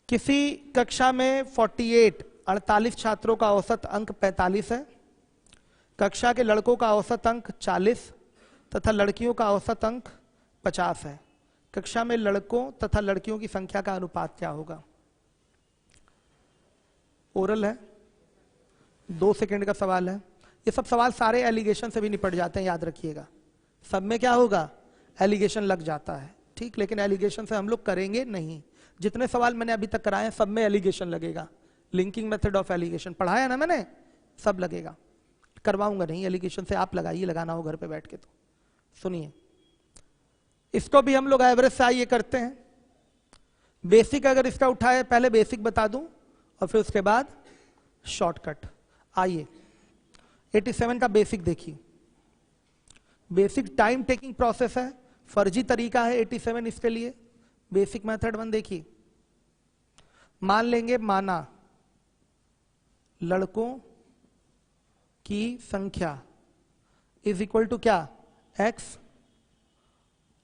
किसी कक्षा में 48 छात्रों का औसत अंक 45 है। कक्षा के लड़कों का औसत अंक 40 तथा लड़कियों का औसत अंक 50 है। कक्षा में लड़कों तथा लड़कियों की संख्या का अनुपात क्या होगा? ओरल है, 2 सेकंड का सवाल है। ये सब सवाल सारे एलिगेशन से भी निपट जाते हैं, याद रखिएगा। सब में क्या होगा? एलिगेशन लग जाता है, ठीक। लेकिन एलिगेशन से हम लोग करेंगे नहीं। जितने सवाल मैंने अभी तक कराए हैं सब में एलिगेशन लगेगा। लिंकिंग मेथड ऑफ एलिगेशन पढ़ाया ना मैंने, सब लगेगा। करवाऊंगा नहीं एलिगेशन से, आप लगाइए, लगाना हो घर पे बैठ के तो। सुनिए, इसको भी हम लोग एवरेज से आइए करते हैं। बेसिक अगर इसका उठाए, पहले बेसिक बता दूं और फिर उसके बाद शॉर्टकट। आइए 87 का बेसिक देखिए। बेसिक टाइम टेकिंग प्रोसेस है, फर्जी तरीका है 87 इसके लिए। बेसिक मेथड 1 देखिए। मान लेंगे, माना लड़कों की संख्या इज इक्वल टू क्या? x।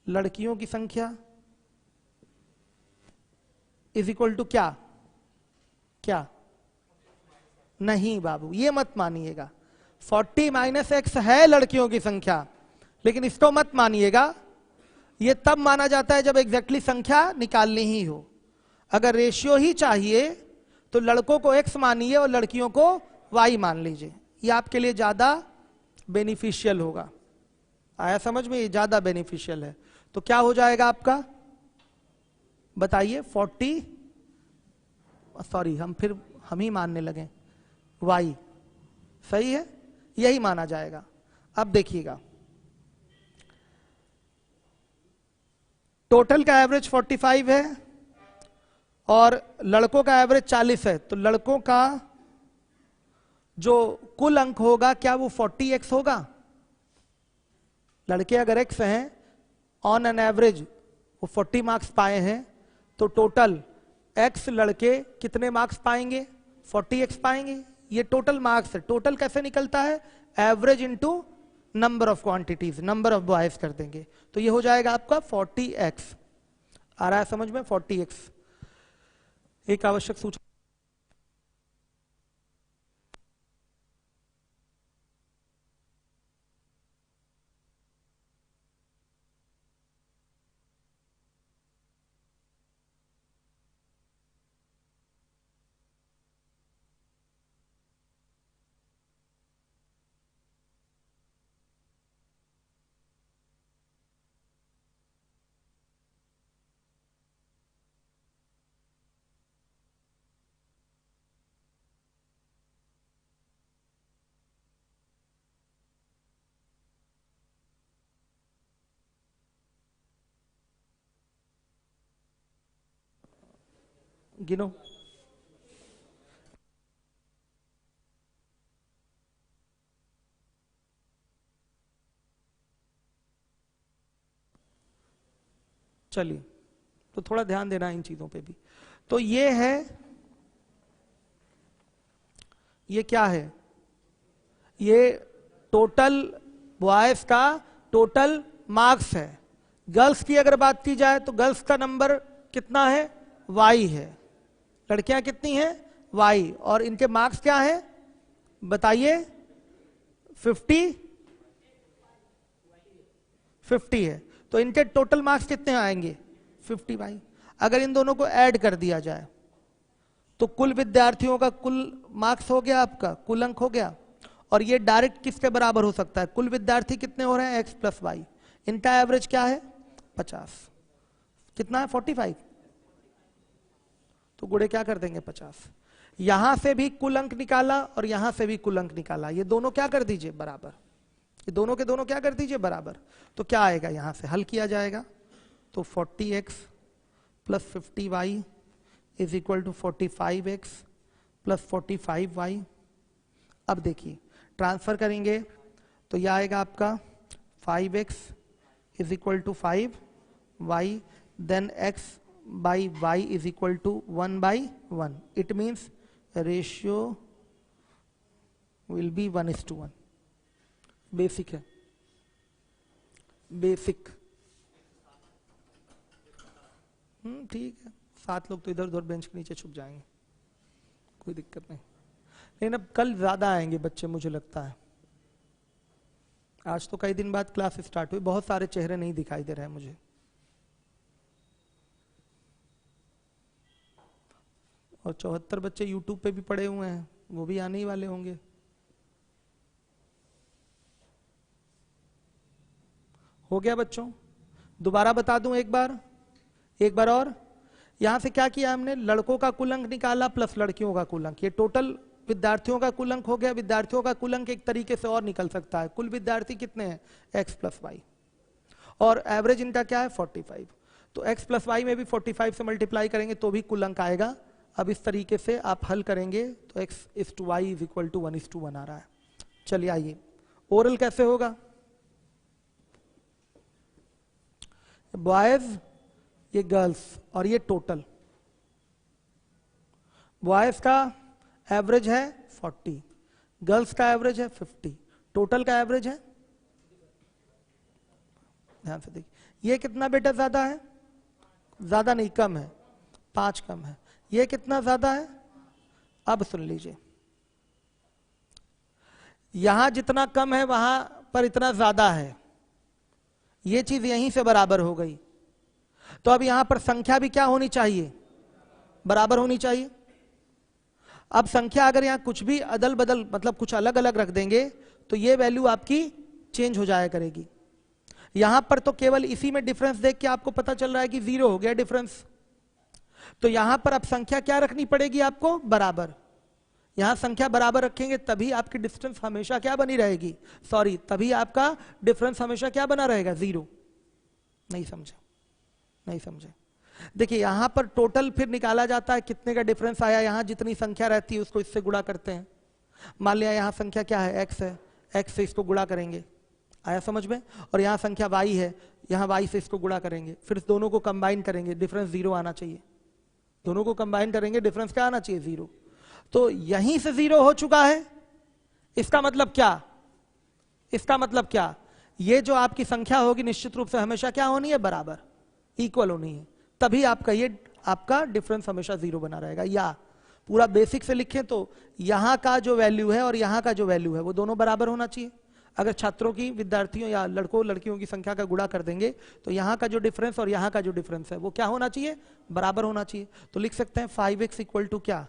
लड़कियों की संख्या इज इक्वल टू क्या? क्या? नहीं बाबू, ये मत मानिएगा। 40 माइनस एक्स है लड़कियों की संख्या, लेकिन इसको मत मानिएगा। ये तब माना जाता है जब एग्जैक्टली संख्या निकालनी ही हो। अगर रेशियो ही चाहिए तो लड़कों को x मानिए और लड़कियों को y मान लीजिए, ये आपके लिए ज्यादा बेनिफिशियल होगा। आया समझ में? ये ज्यादा बेनिफिशियल है। तो क्या हो जाएगा आपका? बताइए। 40, सॉरी हम ही मानने लगे y सही है, यही माना जाएगा। अब देखिएगा, टोटल का एवरेज 45 है और लड़कों का एवरेज 40 है, तो लड़कों का जो कुल अंक होगा क्या वो 40x होगा? लड़के अगर x हैं, ऑन एन एवरेज वो 40 मार्क्स पाए हैं, तो टोटल x लड़के कितने मार्क्स पाएंगे? 40x पाएंगे। ये टोटल मार्क्स है। टोटल कैसे निकलता है? Average into number of quantities, number of boys कर देंगे, तो ये हो जाएगा आपका 40x। आ रहा है समझ में? 40x। एक आवश्यक सूचना, गिनो। चलिए, तो थोड़ा ध्यान देना इन चीजों पे भी। तो ये है, ये क्या है? ये टोटल बॉयज का टोटल मार्क्स है। गर्ल्स की अगर बात की जाए तो गर्ल्स का नंबर कितना है? y है। लड़कियां कितनी हैं? y। और इनके मार्क्स क्या हैं बताइए? 50 है। तो इनके टोटल मार्क्स कितने आएंगे? 50y। अगर इन दोनों को ऐड कर दिया जाए तो कुल विद्यार्थियों का कुल मार्क्स हो गया, आपका कुल अंक हो गया। और ये डायरेक्ट किसके बराबर हो सकता है? कुल विद्यार्थी कितने हो रहे हैं? x plus y. इनका एवरेज क्या है? 50। कितना है? 45। तो गुणे क्या कर देंगे? 50। यहां से भी कुल अंक निकाला और यहां से भी कुल अंक निकाला, ये दोनों क्या कर दीजिए? बराबर। ये दोनों के दोनों क्या कर दीजिए? बराबर। तो क्या आएगा? यहां से हल किया जाएगा तो 40x plus 50y is equal to 45x plus 45y। अब देखिए, ट्रांसफर करेंगे तो यह आएगा आपका 5x is equal to 5y, then x by y is equal to 1/1. It means ratio will be 1:1. Basic है, बेसिक। ठीक है, 7 लोग तो इधर उधर बेंच के नीचे छुप जाएंगे, कोई दिक्कत नहीं। लेकिन अब कल ज्यादा आएंगे बच्चे, मुझे लगता है। आज तो कई दिन बाद क्लास स्टार्ट हुई, बहुत सारे चेहरे नहीं दिखाई दे रहे हैं मुझे। और 74 बच्चे यूट्यूब पे भी पड़े हुए हैं, वो भी आने ही वाले होंगे। हो गया बच्चों? दोबारा बता दूं एक बार और। यहां से क्या किया हमने? लड़कों का कुल अंक निकाला प्लस लड़कियों का कुल अंक। ये टोटल विद्यार्थियों का कुल अंक हो गया। विद्यार्थियों का कुल अंक एक तरीके से और निकल सकता है, कुल विद्यार्थी कितने हैं? x plus y. और एवरेज इनका क्या है? 45। तो x प्लस वाई में भी 45 से मल्टीप्लाई करेंगे तो भी कुल अंक आएगा। अब इस तरीके से आप हल करेंगे तो x is to y is equal to 1:1 आ रहा है। चलिए आइए, ओरल कैसे होगा? बॉयज, ये गर्ल्स, और ये टोटल। बॉयज का एवरेज है 40, गर्ल्स का एवरेज है 50, टोटल का एवरेज है, ध्यान से देखिए, ये कितना बेटा ज्यादा है? ज्यादा नहीं, कम है, 5 कम है। ये कितना ज्यादा है? अब सुन लीजिए, यहां जितना कम है वहां पर इतना ज्यादा है। ये चीज यहीं से बराबर हो गई। तो अब यहां पर संख्या भी क्या होनी चाहिए? बराबर होनी चाहिए। अब संख्या अगर यहां कुछ भी अदल बदल, मतलब कुछ अलग अलग रख देंगे तो ये वैल्यू आपकी चेंज हो जाया करेगी। यहां पर तो केवल इसी में डिफरेंस देख के आपको पता चल रहा है कि 0 हो गया डिफरेंस। तो यहां पर अब संख्या क्या रखनी पड़ेगी आपको? बराबर। यहां संख्या बराबर रखेंगे तभी आपकी डिस्टेंस हमेशा क्या बनी रहेगी, सॉरी तभी आपका डिफरेंस हमेशा क्या बना रहेगा, 0। नहीं समझे, नहीं समझे। देखिए यहां पर टोटल फिर निकाला जाता है कितने का डिफरेंस आया, यहां जितनी संख्या रहती है उसको इससे गुणा करते हैं। मान लिया यहां संख्या क्या है, x है, x से इसको गुणा करेंगे, आया समझ में, और यहां संख्या y है, यहां y से इसको गुणा करेंगे, फिर दोनों को कंबाइन करेंगे, डिफरेंस 0 आना चाहिए, दोनों को कंबाइन करेंगे, डिफरेंस क्या आना चाहिए, 0। तो यहीं से 0 हो चुका है, इसका मतलब क्या, इसका मतलब क्या, ये जो आपकी संख्या होगी निश्चित रूप से हमेशा क्या होनी है, बराबर, इक्वल होनी है, तभी आपका ये आपका डिफरेंस हमेशा 0 बना रहेगा। या पूरा बेसिक से लिखें तो यहां का जो वैल्यू है और यहां का जो वैल्यू है वो दोनों बराबर होना चाहिए। अगर छात्रों की, विद्यार्थियों या लड़कों लड़कियों की संख्या का गुणा कर देंगे तो यहां का जो डिफरेंस और यहां का जो डिफरेंस है वो क्या होना चाहिए, बराबर होना चाहिए। तो लिख सकते हैं 5x इक्वल टू क्या,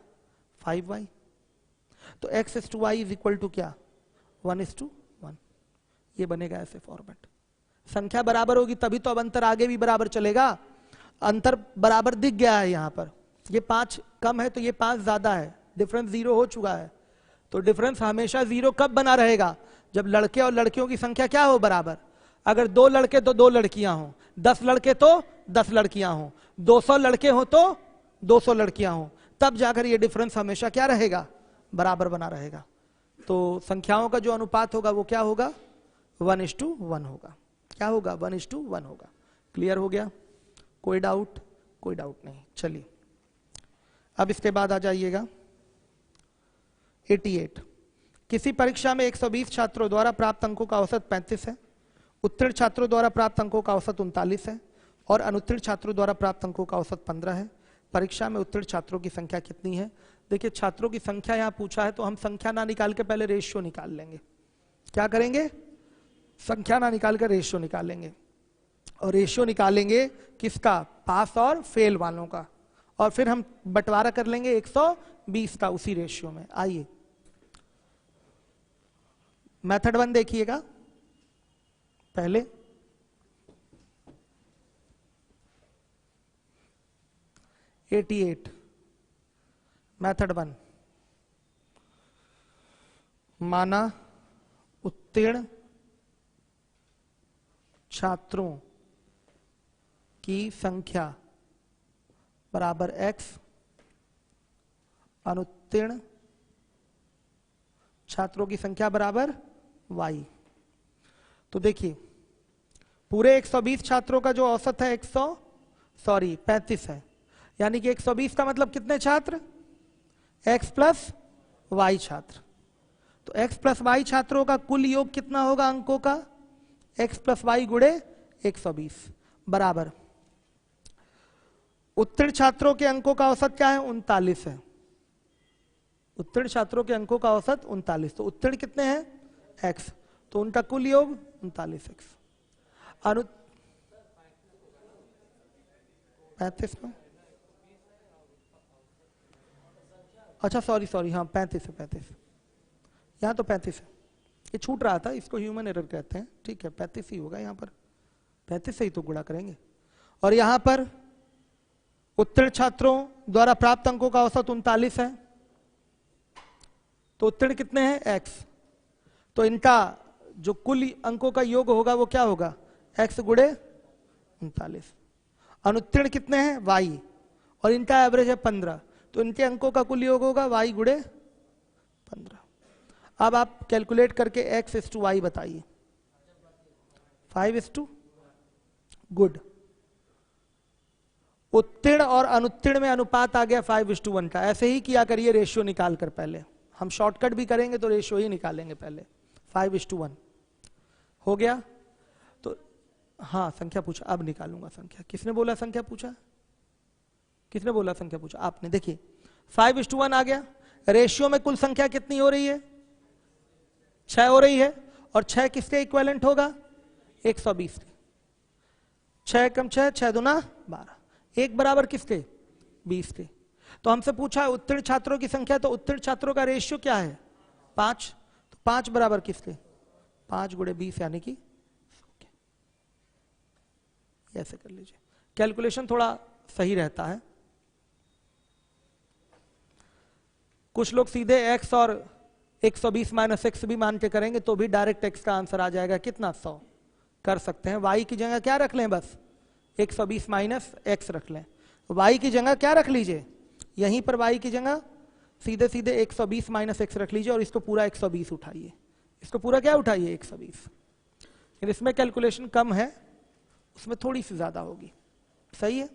5y। तो x is to y is equal to क्या, 1:1। ये बनेगा ऐसे फॉर्मेट। संख्या बराबर होगी तभी तो अब अंतर आगे भी बराबर चलेगा। अंतर बराबर दिख गया है, यहां पर ये 5 कम है तो ये 5 ज्यादा है, डिफरेंस 0 हो चुका है। तो डिफरेंस हमेशा 0 कब बना रहेगा, जब लड़के और लड़कियों की संख्या क्या हो, बराबर। अगर 2 लड़के तो 2 लड़कियां हो, 10 लड़के तो 10 लड़कियां हो, 200 लड़के हो तो 200 लड़कियां हो, तब जाकर ये डिफरेंस हमेशा क्या रहेगा, बराबर बना रहेगा। तो संख्याओं का जो अनुपात होगा वो क्या होगा, 1:1 होगा। क्या होगा, 1:1 होगा। क्लियर हो गया, कोई डाउट, कोई डाउट नहीं। चलिए अब इसके बाद आ जाइएगा 88। किसी परीक्षा में 120 छात्रों द्वारा प्राप्त अंकों का औसत 35 है, उत्तीर्ण छात्रों द्वारा प्राप्त अंकों का औसत 39 है और अनुत्तीर्ण छात्रों द्वारा प्राप्त अंकों का औसत 15 है। परीक्षा में उत्तीर्ण छात्रों की संख्या कितनी है। देखिए छात्रों की संख्या यहां पूछा है तो हम संख्या ना निकाल के पहले रेशियो निकाल लेंगे। क्या करेंगे, संख्या ना निकाल कर रेशियो निकालेंगे, और रेशियो निकालेंगे किसका, पास और फेल वालों का, और फिर हम बंटवारा कर लेंगे 120 का उसी रेशियो में। आइए मेथड 1 देखिएगा पहले। मेथड 1, माना उत्तीर्ण छात्रों की संख्या बराबर x, अनुत्तीर्ण छात्रों की संख्या बराबर y। तो देखिए पूरे 120 छात्रों का जो औसत है 35 है, यानी कि 120 का मतलब कितने छात्र, x प्लस y छात्र। तो x प्लस y छात्रों का कुल योग कितना होगा अंकों का, x प्लस y गुणे 120 बराबर उत्तीर्ण छात्रों के अंकों का औसत क्या है, 39 है। उत्तीर्ण छात्रों के अंकों का औसत 39, तो उत्तीर्ण कितने हैं, x, तो उनका कुल योग 39x। 35 में, अच्छा सॉरी हाँ 35 है, 35 यहाँ तो 35 है, ये छूट रहा था, इसको ह्यूमन एरर कहते हैं। ठीक है 35 ही होगा, यहाँ पर 35 से ही तो गुणा करेंगे। और यहाँ पर उत्तीर्ण छात्रों द्वारा प्राप्त अंकों का औसत 39 है, तो उत्तीर्ण कितने हैं, x, तो इनका जो कुल अंकों का योग होगा वो क्या होगा, x गुणे 39। अनुत्तीर्ण कितने हैं, y, और इनका एवरेज है 15, तो इनके अंकों का कुल योग होगा y गुणे 15। अब आप कैलकुलेट करके x इस टू y बताइए, 5:, गुड। उत्तीर्ण और अनुत्तीर्ण में अनुपात आ गया 5:1 का। ऐसे ही किया करिए रेशियो निकाल कर, पहले हम शॉर्टकट भी करेंगे तो रेशियो ही निकालेंगे पहले। 5:1 हो गया। तो हाँ संख्या पूछा, अब निकालूंगा संख्या। किसने बोला संख्या पूछा, किसने बोला संख्या पूछा, आपने। देखिए 5:1 आ गया। रेशियो में कुल संख्या कितनी हो रही है, 6 हो रही है, और 6 किसके इक्विवेलेंट होगा, 120 के। 6 कम 6, 6 दूना 12, एक बराबर किसके, 20 के। तो हमसे पूछा है उत्तीर्ण छात्रों की संख्या, तो उत्तीर्ण छात्रों का रेशियो क्या है, 5, तो 5 बराबर किसके, 5 गुणे 20 यानी कि ऐसे कर लीजिए, कैलकुलेशन थोड़ा सही रहता है। कुछ लोग सीधे x और 120 माइनस एक्स भी मान के करेंगे तो भी डायरेक्ट x का आंसर आ जाएगा कितना 100 कर सकते हैं। y की जगह क्या रख लें, बस 120 माइनस एक्स रख लें। y की जगह क्या रख लीजिए, यहीं पर y की जगह सीधे सीधे 120 माइनस एक्स रख लीजिए और इसको पूरा 120 उठाइए, इसको पूरा क्या उठाइए 120। इसमें कैलकुलेशन कम है, उसमें थोड़ी सी ज्यादा होगी, सही है।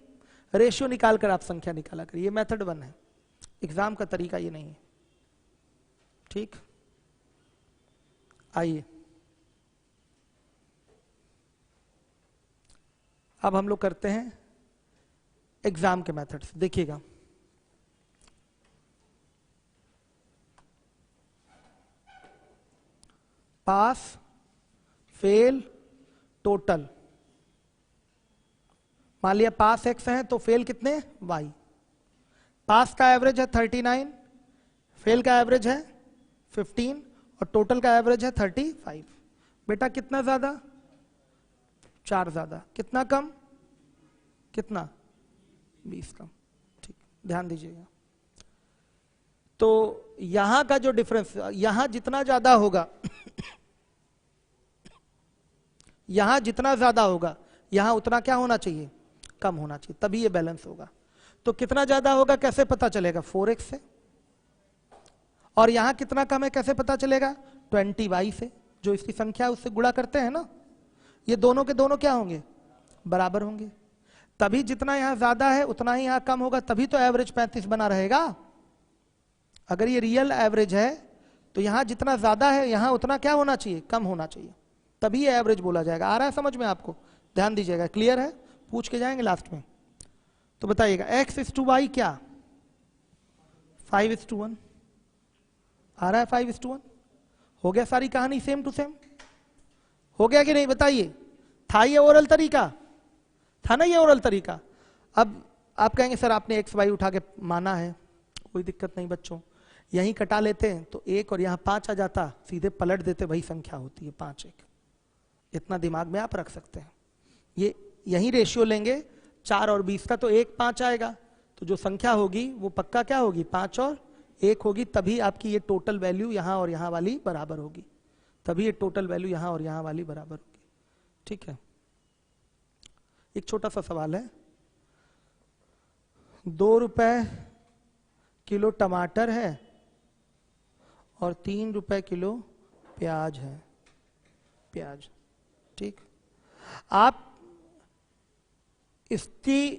रेशियो निकाल कर आप संख्या निकाला करिए, ये मेथड 1 है, एग्जाम का तरीका ये नहीं है, ठीक। आइए अब हम लोग करते हैं एग्जाम के मेथड्स, देखिएगा। पास, फेल, टोटल। मान लिया पास x है तो फेल कितने y। पास का एवरेज है 39, फेल का एवरेज है 15 और टोटल का एवरेज है 35। बेटा कितना ज्यादा, 4 ज्यादा, कितना कम, कितना 20 कम, ठीक, ध्यान दीजिएगा। तो यहां का जो डिफरेंस, यहां जितना ज्यादा होगा यहां जितना ज्यादा होगा यहां उतना क्या होना चाहिए, कम होना चाहिए, तभी ये बैलेंस होगा। तो कितना ज्यादा होगा कैसे पता चलेगा, 4x से। और यहां कितना कम है कैसे पता चलेगा, 20y से, जो इसकी संख्या है उससे गुणा करते हैं ना। ये दोनों के दोनों क्या होंगे, बराबर होंगे। तभी जितना यहां ज्यादा है उतना ही यहां कम होगा, तभी तो एवरेज 35 बना रहेगा। अगर ये रियल एवरेज है तो यहां जितना ज्यादा है यहां उतना क्या होना चाहिए, कम होना चाहिए, तभी ये एवरेज बोला जाएगा। आ रहा है समझ में आपको, ध्यान दीजिएगा, क्लियर है, पूछ के जाएंगे लास्ट में। तो बताइएगा x/y क्या, 5:1। आ रहा है 5:1, हो गया सारी कहानी सेम टू सेम, हो गया कि नहीं बताइए। था ये ओरल तरीका, था ना ये ओरल तरीका। अब आप कहेंगे सर आपने x y उठा के माना है, कोई दिक्कत नहीं बच्चों, यहीं कटा लेते हैं तो 1 और यहां 5 आ जाता, सीधे पलट देते वही संख्या होती है 5 1। इतना दिमाग में आप रख सकते हैं। ये यही रेशियो लेंगे 4 और 20 का तो 1 5 आएगा, तो जो संख्या होगी वो पक्का क्या होगी, 5 और 1 होगी, तभी आपकी ये टोटल वैल्यू यहां और यहां वाली बराबर होगी, तभी ये टोटल वैल्यू यहां और यहां वाली बराबर होगी, ठीक है। एक छोटा सा सवाल है, 2 रुपए किलो टमाटर है और 3 रुपए किलो प्याज है, प्याज, ठीक। आप इसकी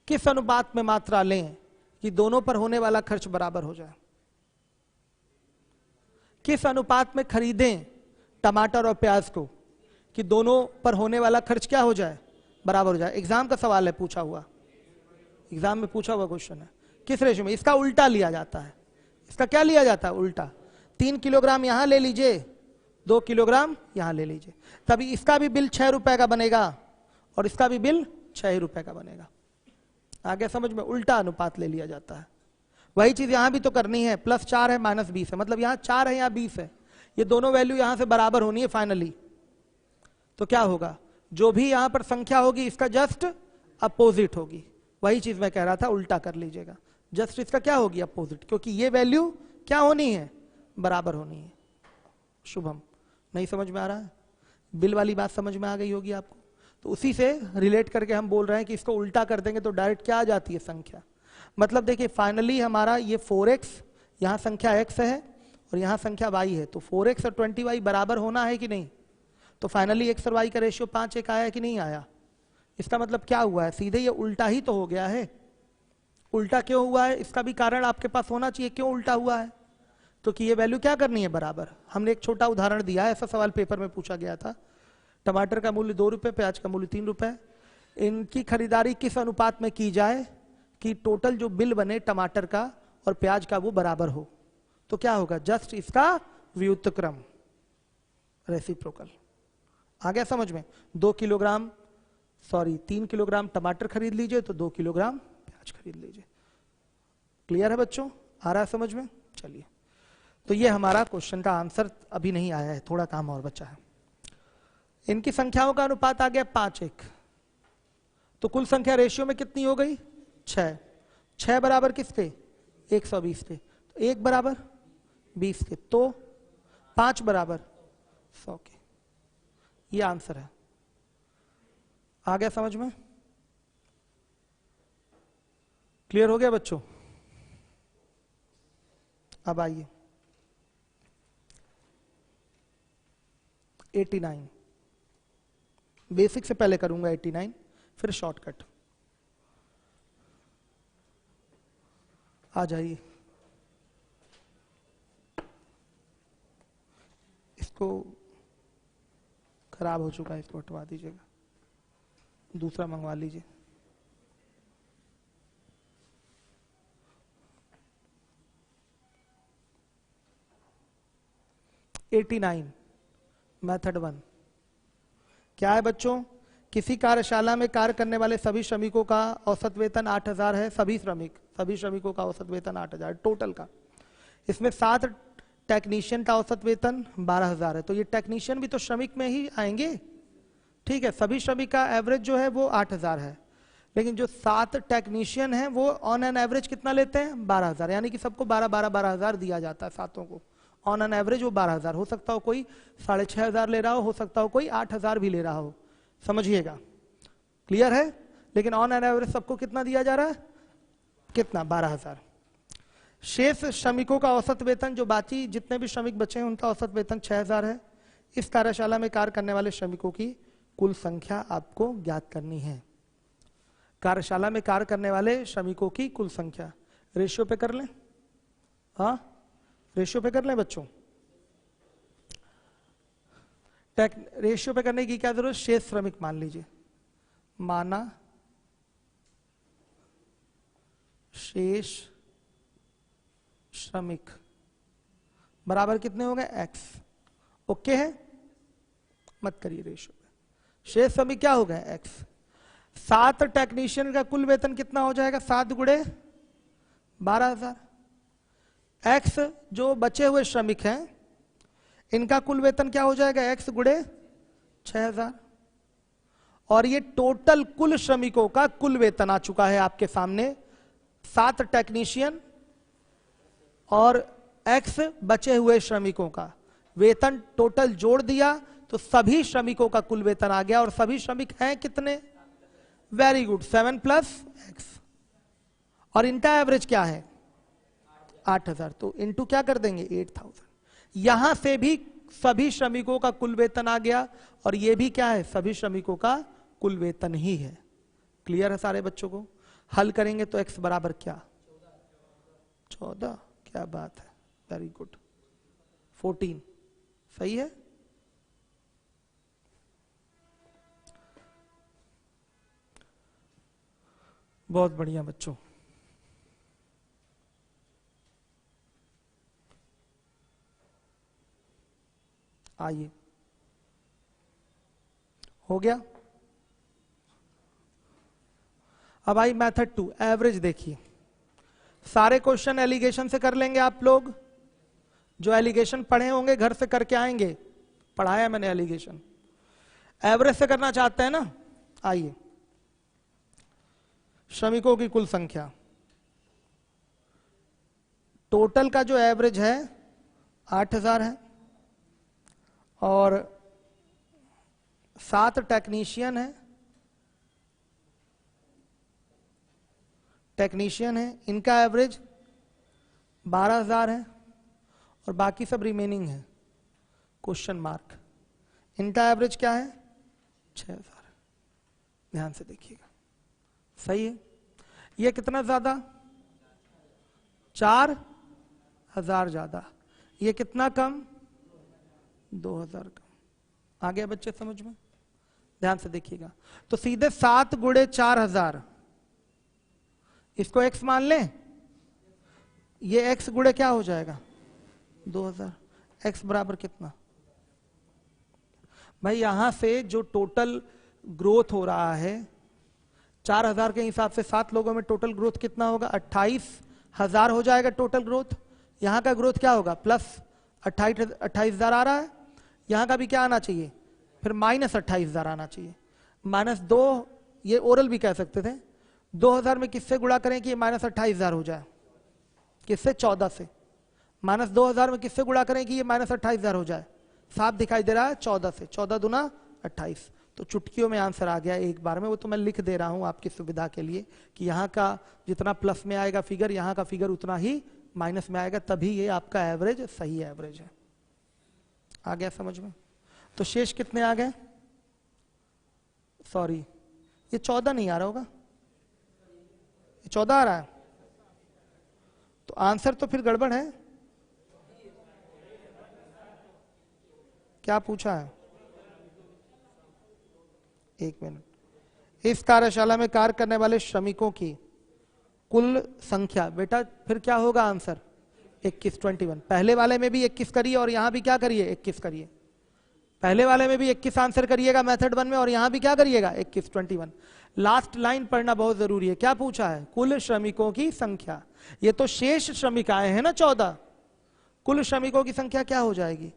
किस अनुपात में मात्रा लें कि दोनों पर होने वाला खर्च बराबर हो जाए, किस अनुपात में खरीदें टमाटर और प्याज को कि दोनों पर होने वाला खर्च क्या हो जाए, बराबर हो जाए। एग्जाम का सवाल है, पूछा हुआ, एग्जाम में पूछा हुआ क्वेश्चन है। किस रेशियो में, इसका उल्टा लिया जाता है, इसका क्या लिया जाता है, उल्टा। 3 किलोग्राम यहां ले लीजिए, 2 किलोग्राम यहां ले लीजिए, तभी इसका भी बिल 6 रुपए का बनेगा और इसका भी बिल 6 रुपए का बनेगा। आगे समझ में, उल्टा अनुपात ले लिया जाता है। वही चीज यहां भी तो करनी है, +4 है -20 है, मतलब यहां 4 है यहाँ 20 है, ये दोनों वैल्यू यहां से बराबर होनी है फाइनली। तो क्या होगा, जो भी यहां पर संख्या होगी इसका जस्ट अपोजिट होगी। वही चीज मैं कह रहा था, उल्टा कर लीजिएगा, जस्ट इसका क्या होगी, अपोजिट, क्योंकि ये वैल्यू क्या होनी है, बराबर होनी है। शुभम, नहीं समझ में आ रहा है, बिल वाली बात समझ में आ गई होगी आपको। तो उसी से रिलेट करके हम बोल रहे हैं कि इसको उल्टा कर देंगे तो डायरेक्ट क्या आ जाती है, संख्या। मतलब देखिए फाइनली हमारा ये 4x, यहां संख्या x है और यहां संख्या y है, तो 4x और 20y बराबर होना है कि नहीं। तो फाइनली x और y का रेशियो 5:1 आया कि नहीं आया। इसका मतलब क्या हुआ है, सीधे ये उल्टा ही तो हो गया है। उल्टा क्यों हुआ है, इसका भी कारण आपके पास होना चाहिए, क्यों उल्टा हुआ है, क्योंकि ये वैल्यू क्या करनी है, बराबर। हमने एक छोटा उदाहरण दिया है, ऐसा सवाल पेपर में पूछा गया था। टमाटर का मूल्य 2 रुपए, प्याज का मूल्य 3 रुपए, इनकी खरीदारी किस अनुपात में की जाए कि टोटल जो बिल बने टमाटर का और प्याज का वो बराबर हो। तो क्या होगा, जस्ट इसका व्युत्क्रम, रेसिप्रोकल। आ गया समझ में। 3 किलोग्राम टमाटर खरीद लीजिए तो 2 किलोग्राम प्याज खरीद लीजिए। क्लियर है बच्चों, आ रहा है समझ में। चलिए, तो ये हमारा क्वेश्चन का आंसर अभी नहीं आया है, थोड़ा काम और बचा है। इनकी संख्याओं का अनुपात आ गया 5:1, तो कुल संख्या रेशियो में कितनी हो गई, 6। 6 बराबर किसके, 120 के, तो 1 बराबर 20 के, तो 5 बराबर 100 के। ये आंसर है। आ गया समझ में? क्लियर हो गया बच्चों? अब आइए 89, बेसिक से पहले करूंगा 89, फिर शॉर्टकट। आ जाइए, इसको खराब हो चुका है, इसको हटवा दीजिएगा, दूसरा मंगवा लीजिए। मेथड 1 क्या है बच्चों? किसी कार्यशाला में कार्य करने वाले सभी श्रमिकों का औसत वेतन 8000 है। सभी श्रमिकों का औसत वेतन 8000 टोटल का। इसमें 7 टेक्नीशियन का औसत वेतन 12000 है। तो ये टेक्नीशियन भी तो श्रमिक में ही आएंगे, ठीक है। सभी श्रमिक का एवरेज जो है वो 8000 है, लेकिन जो 7 टेक्नीशियन है वो ऑन एन एवरेज कितना लेते हैं? 12000, यानी कि सबको 12,000 दिया जाता है, सातों को ऑन एन एवरेज वो 12000। हो सकता हो कोई 6500 ले रहा हो सकता हो कोई 8000 भी ले रहा हो, समझिएगा। क्लियर है? लेकिन ऑन एन एवरेज सबको कितना दिया जा रहा है? कितना? 12000। शेष श्रमिकों का औसत वेतन, जो बाकी जितने भी श्रमिक बचे हैं उनका औसत वेतन 6000 है। इस कार्यशाला में कार्य करने वाले श्रमिकों की कुल संख्या आपको ज्ञात करनी है। कार्यशाला में कार्य करने वाले श्रमिकों की कुल संख्या रेशियो पे कर लें। हाँ, रेशियो पे कर लें बच्चों। रेशियो पे करने की क्या जरूरत? शेष श्रमिक मान लीजिए, माना शेष श्रमिक बराबर कितने हो गए? x। ओके है, मत करिए रेशियो पे। शेष श्रमिक क्या हो गए? x। 7 टेक्नीशियन का कुल वेतन कितना हो जाएगा? 7 गुणे 12000। x जो बचे हुए श्रमिक हैं इनका कुल वेतन क्या हो जाएगा? x गुणे 6000। और ये टोटल कुल श्रमिकों का कुल वेतन आ चुका है आपके सामने। 7 टेक्नीशियन और x बचे हुए श्रमिकों का वेतन टोटल जोड़ दिया तो सभी श्रमिकों का कुल वेतन आ गया। और सभी श्रमिक हैं कितने? Very good, 7 + x। और इनका एवरेज क्या है? 8000। तो इनटू क्या कर देंगे? 8000। यहां से भी सभी श्रमिकों का कुल वेतन आ गया और ये भी क्या है? सभी श्रमिकों का कुल वेतन ही है। क्लियर है सारे बच्चों को? हल करेंगे तो x बराबर क्या? 14। क्या बात है, वेरी गुड। 14 सही है। बहुत बढ़िया बच्चों। आइए, हो गया। अब आई मेथड 2, एवरेज। देखिए, सारे क्वेश्चन एलिगेशन से कर लेंगे आप लोग। जो एलिगेशन पढ़े होंगे घर से करके आएंगे, पढ़ाया मैंने एलिगेशन। एवरेज से करना चाहते हैं ना? आइए, श्रमिकों की कुल संख्या, टोटल का जो एवरेज है 8000 है और 7 टेक्नीशियन है, इनका एवरेज 12000 है और बाकी सब रिमेनिंग है क्वेश्चन मार्क। इनका एवरेज क्या है? 6000। ध्यान से देखिएगा, सही है। ये कितना ज्यादा? 4000 ज्यादा। ये कितना कम? 2000 कम। आ गया बच्चे समझ में? ध्यान से देखिएगा। तो सीधे 7 गुणे 4000, इसको x मान लें। ये x गुणे क्या हो जाएगा? 2000। x बराबर कितना? भाई यहां से जो टोटल ग्रोथ हो रहा है 4000 के हिसाब से 7 लोगों में टोटल ग्रोथ कितना होगा? 28000 हो जाएगा टोटल ग्रोथ। यहां का ग्रोथ क्या होगा? प्लस 28000 आ रहा है। यहां का भी क्या आना चाहिए? फिर माइनस 28000 आना चाहिए। -2, ये ओरल भी कह सकते थे। 2000 में किससे गुणा करें कि ये -28000 हो जाए? किससे? 14 से। माइनस 2000 में किससे गुणा करें कि ये माइनस 28,000 हो जाए? साफ दिखाई दे रहा है 14 से। 14 दूना 28। तो चुटकियों में आंसर आ गया एक बार में। वो तो मैं लिख दे रहा हूं आपकी सुविधा के लिए कि यहाँ का जितना प्लस में आएगा फिगर, यहाँ का फिगर उतना ही माइनस में आएगा, तभी ये आपका एवरेज सही एवरेज है। आ गया समझ में? तो शेष कितने आ गए? सॉरी, ये 14 नहीं आ रहा होगा, ये 14 आ रहा है, तो आंसर तो फिर गड़बड़ है। क्या पूछा है? एक मिनट। इस कार्यशाला में कार्य करने वाले श्रमिकों की कुल संख्या, बेटा फिर क्या होगा आंसर? 21, 21। पहले वाले में भी 21 करिए और यहां भी क्या करिए? 21 करिए। पहले वाले में भी 21 आंसर करिएगा मेथड 1 में, और यहां भी क्या करिएगा? 21, 21। लास्ट लाइन पढ़ना बहुत जरूरी है। क्या पूछा है? कुल श्रमिकों की संख्या। ये तो शेष श्रमिक आए हैं ना 14, कुल श्रमिकों की संख्या क्या हो जाएगी?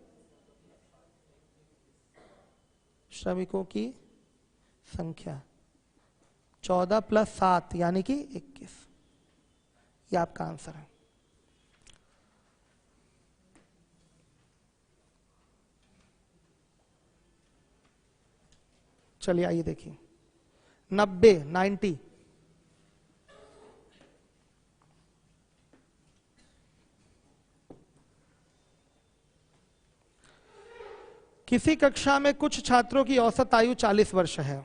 श्रमिकों की संख्या 14 + 7 यानी कि 21। ये आपका आंसर है। चलिए आइए देखिए 90, 90। किसी कक्षा में कुछ छात्रों की औसत आयु 40 वर्ष है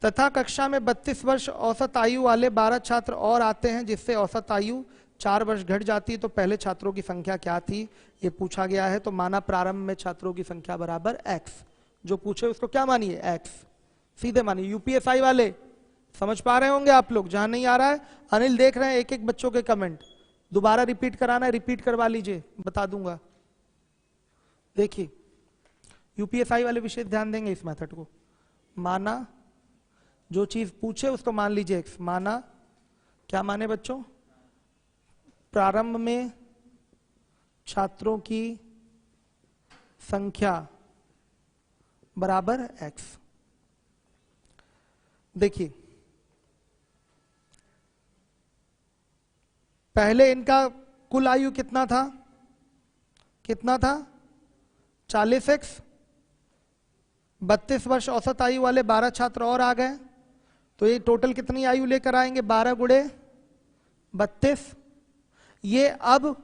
तथा कक्षा में 32 वर्ष औसत आयु वाले 12 छात्र और आते हैं, जिससे औसत आयु 4 वर्ष घट जाती है। तो पहले छात्रों की संख्या क्या थी, ये पूछा गया है। तो माना प्रारंभ में छात्रों की संख्या बराबर x। जो पूछे उसको क्या मानिए? x। सीधे मानिए। यूपीएसआई वाले समझ पा रहे होंगे आप लोग। जहां नहीं आ रहा है, अनिल देख रहे हैं एक एक बच्चों के कमेंट, दोबारा रिपीट कराना है, रिपीट करवा लीजिए, बता दूंगा। देखिए यूपीएसआई वाले विशेष ध्यान देंगे इस मेथड को। माना जो चीज पूछे उसको मान लीजिए x। माना क्या माने बच्चों? प्रारंभ में छात्रों की संख्या बराबर x। देखिए पहले इनका कुल आयु कितना था? कितना था? 40x। 32 वर्ष औसत आयु वाले 12 छात्र और आ गए, तो ये टोटल कितनी आयु लेकर आएंगे? 12 गुणे 32। ये अब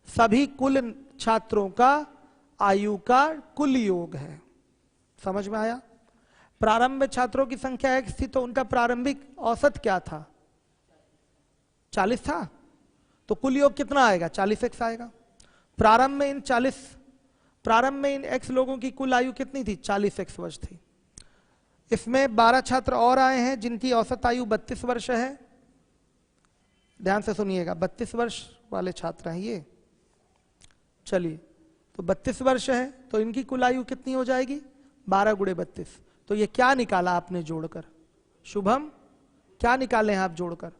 सभी कुल छात्रों का आयु का कुल योग है। समझ में आया? प्रारंभ में छात्रों की संख्या x थी, तो उनका प्रारंभिक औसत क्या था? 40 था, तो कुल योग कितना आएगा? 40x आएगा। प्रारंभ में इन x लोगों की कुल आयु कितनी थी? 40x वर्ष थी। इसमें 12 छात्र और आए हैं जिनकी औसत आयु 32 वर्ष है। ध्यान से सुनिएगा, 32 वर्ष वाले छात्र हैं ये। चलिए, तो 32 वर्ष है, तो इनकी कुल आयु कितनी हो जाएगी? 12 गुणे 32। तो ये क्या निकाला आपने जोड़कर? शुभम क्या निकाले हैं आप जोड़कर?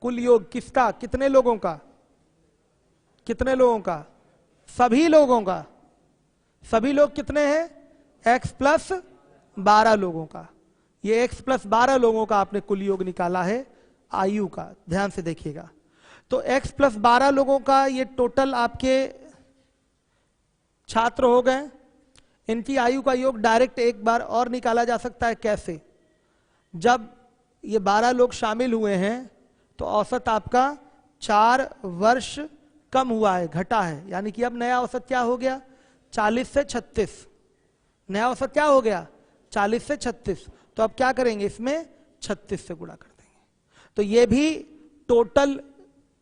कुल योग किसका? कितने लोगों का? कितने लोगों का? सभी लोगों का। सभी लोग कितने हैं? x + 12 लोगों का। ये x + 12 लोगों का आपने कुल योग निकाला है आयु का। ध्यान से देखिएगा, तो x + 12 लोगों का ये टोटल आपके छात्र हो गए। इनकी आयु का योग डायरेक्ट एक बार और निकाला जा सकता है। कैसे? जब ये 12 लोग शामिल हुए हैं तो औसत आपका 4 वर्ष कम हुआ है, घटा है, यानी कि अब नया औसत क्या हो गया? 40 से 36। नया औसत क्या हो गया? 40 से 36। तो अब क्या करेंगे? इसमें 36 से गुणा कर देंगे। तो ये भी टोटल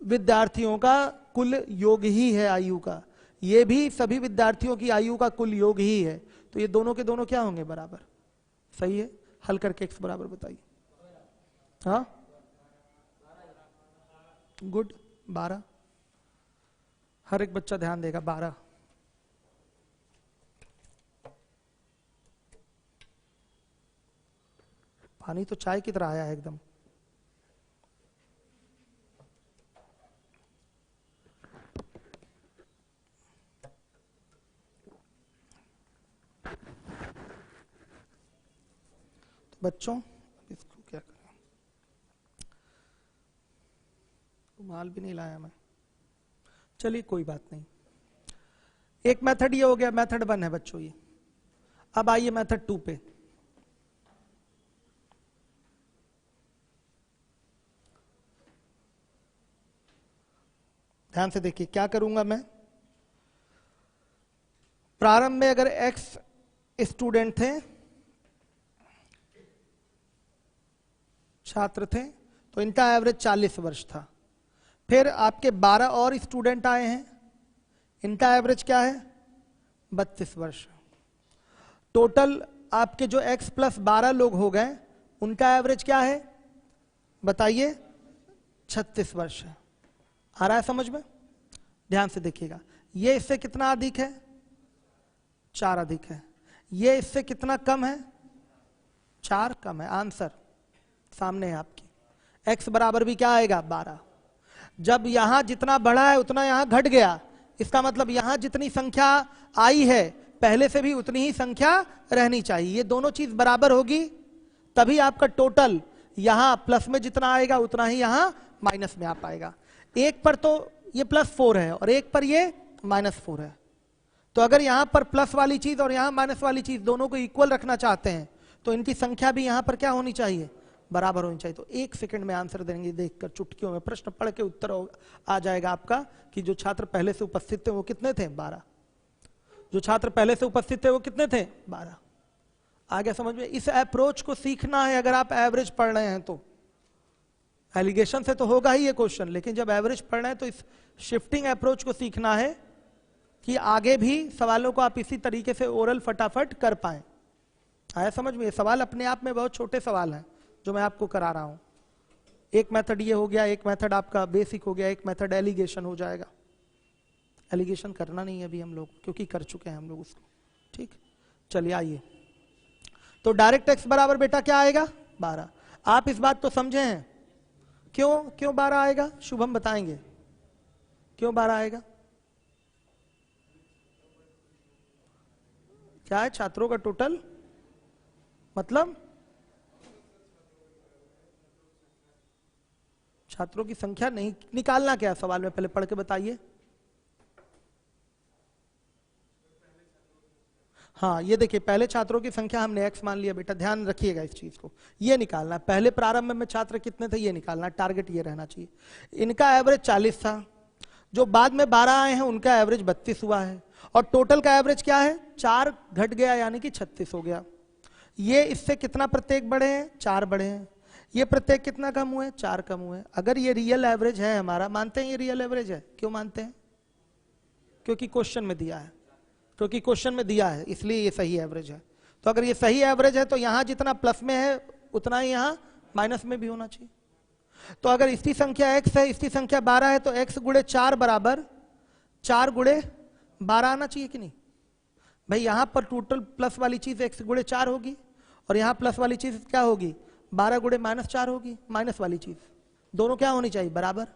विद्यार्थियों का कुल योग ही है आयु का। ये भी सभी विद्यार्थियों की आयु का कुल योग ही है। तो ये दोनों के दोनों क्या होंगे? बराबर। सही है? हल करके x बराबर बताइए। हाँ गुड, 12। हर एक बच्चा ध्यान देगा। 12। पानी तो चाय की तरह आया है एकदम। तो बच्चों इसको क्या करें? मान रुमाल भी नहीं लाया मैं। चलिए कोई बात नहीं। एक मेथड ये हो गया, मेथड 1 है बच्चों ये। अब आइए मेथड 2 पे। ध्यान से देखिए क्या करूंगा मैं। प्रारंभ में अगर x स्टूडेंट थे, छात्र थे, तो इनका एवरेज 40 वर्ष था। फिर आपके 12 और स्टूडेंट आए हैं, इनका एवरेज क्या है? 32 वर्ष। टोटल आपके जो x प्लस 12 लोग हो गए, उनका एवरेज क्या है बताइए? 36 वर्ष है। आ रहा है समझ में? ध्यान से देखिएगा, ये इससे कितना अधिक है? 4 अधिक है। ये इससे कितना कम है? 4 कम है। आंसर सामने है आपकी। x बराबर भी क्या आएगा? 12। जब यहां जितना बढ़ा है उतना यहां घट गया, इसका मतलब यहां जितनी संख्या आई है पहले से भी उतनी ही संख्या रहनी चाहिए। ये दोनों चीज बराबर होगी तभी आपका टोटल यहां प्लस में जितना आएगा उतना ही यहां माइनस में आ पाएगा। एक पर तो ये +4 है और एक पर ये -4 है, तो अगर यहां पर प्लस वाली चीज और यहां माइनस वाली चीज दोनों को इक्वल रखना चाहते हैं तो इनकी संख्या भी यहां पर क्या होनी चाहिए? बराबर होनी चाहिए। तो 1 सेकंड में आंसर देंगे, देखकर चुटकियों में प्रश्न पढ़ के उत्तर आ जाएगा आपका कि जो छात्र पहले से उपस्थित थे वो कितने थे? 12। जो छात्र पहले से उपस्थित थे वो कितने थे? 12। आ गया समझ में? इस अप्रोच को सीखना है अगर आप एवरेज पढ़ रहे हैं तो। एलिगेशन से तो होगा ही ये क्वेश्चन, लेकिन जब एवरेज पढ़ रहे हैं तो इस शिफ्टिंग अप्रोच को सीखना है कि आगे भी सवालों को आप इसी तरीके से ओरल फटाफट कर पाए। आया समझ में? ये सवाल अपने आप में बहुत छोटे सवाल हैं जो मैं आपको करा रहा हूं। एक मेथड ये हो गया, एक मेथड आपका बेसिक हो गया, एक मेथड एलिगेशन हो जाएगा। एलिगेशन करना नहीं है अभी हम लोग, क्योंकि कर चुके हैं हम लोग उसको। ठीक, चलिए आइए। तो डायरेक्ट x बराबर बेटा क्या आएगा? 12। आप इस बात तो समझे हैं? क्यों 12 आएगा? शुभम बताएंगे क्यों 12 आएगा? क्या है? छात्रों का टोटल मतलब छात्रों की संख्या नहीं निकालना। क्या सवाल में पहले पढ़ के बताइए। हाँ ये देखिए, पहले छात्रों की संख्या हमने x मान लिया बेटा, ध्यान रखिएगा इस चीज को। ये निकालना पहले प्रारंभ में छात्र कितने थे ये निकालना, टारगेट ये रहना चाहिए। इनका एवरेज 40 था, जो बाद में 12 आए हैं उनका एवरेज 32 हुआ है, और टोटल का एवरेज क्या है? 4 घट गया यानी कि 36 हो गया। ये इससे कितना प्रत्येक बढ़े हैं? 4 बढ़े हैं। ये प्रत्येक कितना कम हुए? 4 कम हुए। अगर ये रियल एवरेज है हमारा, मानते हैं ये रियल एवरेज है? क्यों मानते हैं? क्योंकि क्वेश्चन में दिया है, क्योंकि क्वेश्चन में दिया है, इसलिए ये सही एवरेज है। तो अगर ये सही एवरेज है तो यहां जितना प्लस में है उतना ही यहां माइनस में भी होना चाहिए। तो अगर इसकी संख्या x है, इसकी संख्या 12 है, तो x गुणे 4 बराबर 4 गुणे 12 आना चाहिए कि नहीं भाई? यहां पर टोटल प्लस वाली चीज x गुणे 4 होगी और यहां प्लस वाली चीज क्या होगी? 12 गुणे -4 होगी। माइनस वाली चीज दोनों क्या होनी चाहिए? बराबर।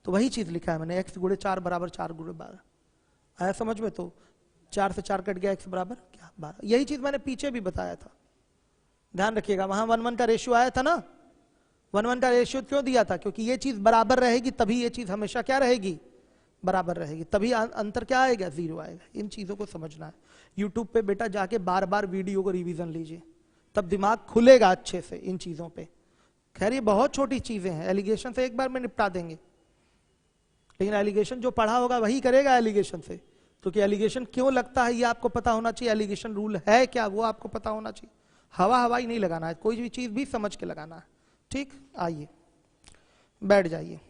तो वही चीज लिखा है मैंने, x गुणे 4 बराबर 4 गुणे 12। आया समझ में? तो 4 से 4 कट गया, x बराबर क्या? 12। यही चीज मैंने पीछे भी बताया था, ध्यान रखिएगा। वहां 1:1 का रेशियो आया था ना। 1:1 का रेशियो क्यों दिया था? क्योंकि ये चीज बराबर रहेगी तभी ये चीज हमेशा क्या रहेगी? बराबर रहेगी, तभी अंतर क्या आएगा? 0 आएगा। इन चीजों को समझना है। यूट्यूब पे बेटा जाके बार बार वीडियो को रिवीजन लीजिए, तब दिमाग खुलेगा अच्छे से इन चीजों पे। खैर ये बहुत छोटी चीजें हैं, एलिगेशन से एक बार में निपटा देंगे, लेकिन एलिगेशन जो पढ़ा होगा वही करेगा एलिगेशन से। क्योंकि एलिगेशन क्यों लगता है ये आपको पता होना चाहिए, एलिगेशन रूल है क्या वो आपको पता होना चाहिए। हवाई नहीं लगाना है, कोई भी चीज भी समझ के लगाना है। ठीक, आइए बैठ जाइए।